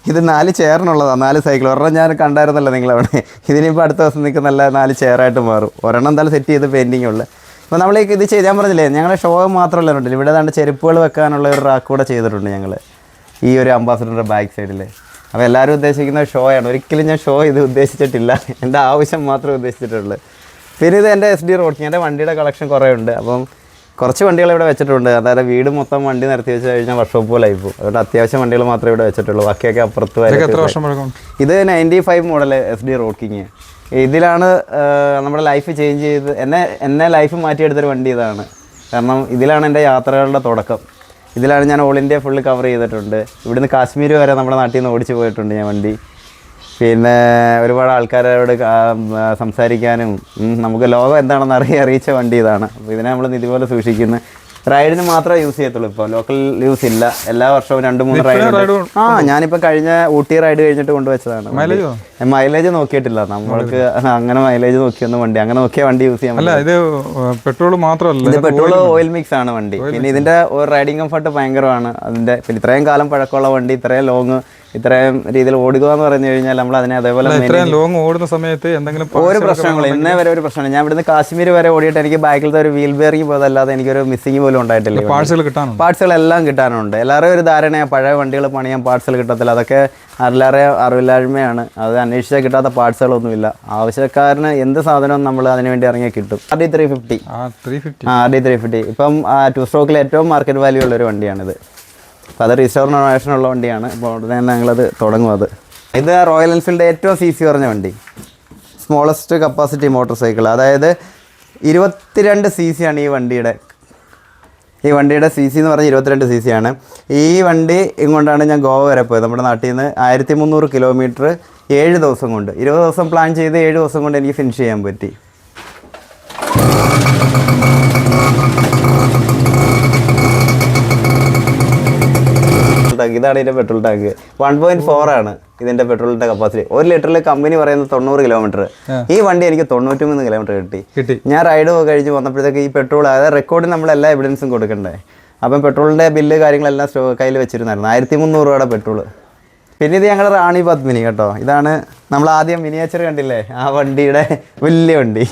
ഇത് 4 ചെയറിനുള്ളതാണ്, 4 സൈക്കിൾ. ഒരെണ്ണം ഞാൻ കണ്ടായിരുന്നല്ലോ നിങ്ങളവിടെ. ഇതിനിപ്പോൾ അടുത്ത ദിവസം നിൽക്കുന്ന നല്ല 4 ചെയറായിട്ട് മാറും. ഒരെണ്ണം എന്തായാലും സെറ്റ് ചെയ്ത് പെയിൻറ്റിങ് ഉള്ളത്. അപ്പോൾ നമ്മൾ ഇത് ഞാൻ പറഞ്ഞില്ലേ ഞങ്ങളെ ഷോ മാത്രമല്ല ഉണ്ടല്ലോ, ഇവിടെ ഏതാണ്ട് ചെരുപ്പുകൾ വെക്കാനുള്ള ഒരു റാക്ക് കൂടെ ചെയ്തിട്ടുണ്ട് ഞങ്ങൾ ഈ ഒരു അംബാസഡറിൻ്റെ ബാക്ക് സൈഡിൽ. അപ്പോൾ എല്ലാവരും ഉദ്ദേശിക്കുന്ന ഷോ ആണ്. ഒരിക്കലും ഞാൻ ഷോ ഇത് ഉദ്ദേശിച്ചിട്ടില്ല. എൻ്റെ ആവശ്യം മാത്രമേ ഉദ്ദേശിച്ചിട്ടുള്ളൂ. പിന്നെ ഇത് എൻ്റെ SD റോഡിങ്. എൻ്റെ വണ്ടിയുടെ കളക്ഷൻ കുറേ ഉണ്ട്. അപ്പം കുറച്ച് വണ്ടികൾ ഇവിടെ വെച്ചിട്ടുണ്ട്. അതായത് വീട് മൊത്തം വണ്ടി നിർത്തി വെച്ച് കഴിഞ്ഞാൽ വർക്ക്ഷോപ്പ് പോലെ ആയിപ്പോൾ. അതുകൊണ്ട് അത്യാവശ്യം വണ്ടികൾ മാത്രമേ ഇവിടെ വെച്ചിട്ടുള്ളൂ. ബാക്കിയൊക്കെ അപ്പുറത്ത് വരെ. ഇത് 95 മോഡൽ SD റോക്കിങ്. ഇതിലാണ് നമ്മുടെ ലൈഫ് ചേഞ്ച് ചെയ്ത് എന്നെ ലൈഫ് മാറ്റിയെടുത്തൊരു വണ്ടി ഇതാണ്. കാരണം ഇതിലാണ് എൻ്റെ യാത്രകളുടെ തുടക്കം. ഇതിലാണ് ഞാൻ ഓൾ ഇന്ത്യ ഫുള്ള് കവർ ചെയ്തിട്ടുണ്ട്. ഇവിടുന്ന് കാശ്മീർ വരെ നമ്മുടെ നാട്ടിൽ നിന്ന് ഓടിച്ച് പോയിട്ടുണ്ട് ഞാൻ വണ്ടി. പിന്നെ ഒരുപാട് ആൾക്കാരോട് സംസാരിക്കാനും നമുക്ക് ലോകം എന്താണെന്ന് അറിയിച്ച വണ്ടി ഇതാണ്. അപ്പോൾ ഇതിനെ നമ്മൾ ഇതുപോലെ സൂക്ഷിക്കുന്നു. റൈഡിന് മാത്രമേ യൂസ് ചെയ്യത്തുള്ളൂ. ഇപ്പോൾ ലോക്കൽ യൂസ് ഇല്ല. എല്ലാ വർഷവും 2-3 റൈഡ്. ഞാനിപ്പോൾ കഴിഞ്ഞ ഊട്ടി റൈഡ് കഴിഞ്ഞിട്ട് കൊണ്ടുവച്ചതാണ്. മൈലേജ് നോക്കിയിട്ടില്ല നമ്മൾക്ക്. അങ്ങനെ മൈലേജ് നോക്കിയൊന്നും വണ്ടി അങ്ങനെ നോക്കിയ വണ്ടി യൂസ് ചെയ്യാൻ പറ്റില്ല. ഇത് പെട്രോൾ മാത്രമല്ല, ഇത് പെട്രോൾ ഓയിൽ മിക്സ് ആണ് വണ്ടി. പിന്നെ ഇതിൻ്റെ റൈഡിങ് കംഫർട്ട് ഭയങ്കരമാണ് അതിൻ്റെ. പിന്നെ ഇത്രയും കാലം പഴക്കമുള്ള വണ്ടി ഇത്രയും ലോങ് ഇത്രയും രീതിയിൽ ഓടുക എന്ന് പറഞ്ഞു കഴിഞ്ഞാൽ നമ്മൾ അതിനെ അതേപോലെ ലോങ് ഓടുന്ന സമയത്ത് എന്തെങ്കിലും ഒരു പ്രശ്നങ്ങൾ ഇന്നേ വരെ ഒരു പ്രശ്നമാണ്. ഞാൻ ഇവിടുന്ന് കാശ്മീർ വരെ ഓടിയിട്ട് എനിക്ക് ബാക്കിലത്തെ ഒരു വീൽ ബെയറിംഗ് പോയതല്ലാതെ എനിക്കൊരു മിസ്സിങ് പോലും ഉണ്ടായിട്ടില്ല. പാർട്സുകളെല്ലാം കിട്ടാനുണ്ട്. എല്ലാവരും ഒരു ധാരണയാണ് പഴയ വണ്ടികൾ പണിയാൻ പാർട്സുകൾ കിട്ടത്തില്ല. അതൊക്കെ എല്ലാവരെയും അറിവില്ലായ്മയാണ്. അത് അന്വേഷിച്ചാൽ കിട്ടാത്ത പാർട്സുകളൊന്നുമില്ല. ആവശ്യക്കാരന് എന്ത് സാധനവും നമ്മൾ അതിന് വേണ്ടി ഇറങ്ങിയാൽ കിട്ടും. RD350 RD350 ഇപ്പം 2 സ്ട്രോക്കിൽ ഏറ്റവും മാർക്കറ്റ് വാല്യൂ ഉള്ളൊരു വണ്ടിയാണിത്. അപ്പോൾ അത് റിസ്റ്റോറിനേഷനുള്ള വണ്ടിയാണ്. അപ്പോൾ ഉടനെ തന്നെ ഞങ്ങളത് തുടങ്ങും. ഇത് റോയൽ എൻഫീൽഡ് ഏറ്റവും CC കുറഞ്ഞ വണ്ടി, സ്മോളസ്റ്റ് കപ്പാസിറ്റി മോട്ടോർ സൈക്കിൾ. അതായത് 22 CC ആണ് ഈ വണ്ടിയുടെ CC എന്ന് പറഞ്ഞാൽ 22 CC ആണ്. ഈ വണ്ടി ഇങ്ങോട്ടാണ് ഞാൻ ഗോവ വരെ പോയത്. നമ്മുടെ നാട്ടിൽ നിന്ന് 1300 കിലോമീറ്റർ 7 ദിവസം കൊണ്ട്. 20 ദിവസം പ്ലാൻ ചെയ്ത് 7 ദിവസം കൊണ്ട് എനിക്ക് ഫിനിഷ് ചെയ്യാൻ പറ്റി. ഇതാണ് ഇതിൻ്റെ പെട്രോൾ ടാങ്ക്. 1.4 ആണ് ഇതിൻ്റെ പെട്രോളിൻ്റെ കപ്പാസിറ്റി. 1 ലിറ്ററിൽ കമ്പനി പറയുന്നത് 90 കിലോമീറ്റർ. ഈ വണ്ടി എനിക്ക് 93 കിലോമീറ്റർ കിട്ടി. ഞാൻ റൈഡ് കഴിഞ്ഞ് വന്നപ്പോഴത്തേക്ക് ഈ പെട്രോൾ, അതായത് റെക്കോർഡിന് നമ്മളെല്ലാ എവിഡൻസും കൊടുക്കണ്ടേ. അപ്പം പെട്രോളിൻ്റെ ബില്ല് കാര്യങ്ങളെല്ലാം കയ്യിൽ വെച്ചിരുന്നായിരുന്നു. 1300 രൂപയുടെ പെട്രോൾ. പിന്നെ ഇത് ഞങ്ങളുടെ റാണി പത്മിനി കേട്ടോ. ഇതാണ് നമ്മൾ ആദ്യം മിനിയേച്ചർ കണ്ടില്ലേ, ആ വണ്ടിയുടെ വലിയ വണ്ടി.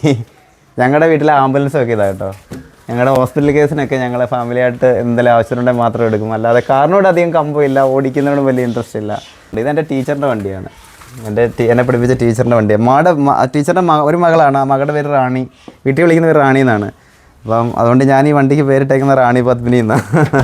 ഞങ്ങളുടെ വീട്ടിലെ ആംബുലൻസൊക്കെ ഇതാണ് കേട്ടോ. ഞങ്ങളുടെ ഹോസ്പിറ്റൽ കേസിനൊക്കെ ഞങ്ങളെ ഫാമിലിയായിട്ട് എന്തെങ്കിലും ആവശ്യമുണ്ടെങ്കിൽ മാത്രം എടുക്കും. അല്ലാതെ കാറിനോട് അധികം കമ്പമില്ല, ഓടിക്കുന്നതിനോട് വലിയ ഇൻട്രസ്റ്റ് ഇല്ല. ഇതെൻ്റെ ടീച്ചറിൻ്റെ വണ്ടിയാണ്. എന്നെ പഠിപ്പിച്ച ടീച്ചറിൻ്റെ വണ്ടിയാണ്. ടീച്ചറിൻ്റെ ഒരു മകളാണ്. ആ മകളുടെ പേര് റാണി. വീട്ടിൽ വിളിക്കുന്ന പേര് റാണി എന്നാണ്. അപ്പം അതുകൊണ്ട് ഞാൻ ഈ വണ്ടിക്ക് പേരിട്ടേക്കുന്ന റാണി പത്മിനി എന്നാണ്.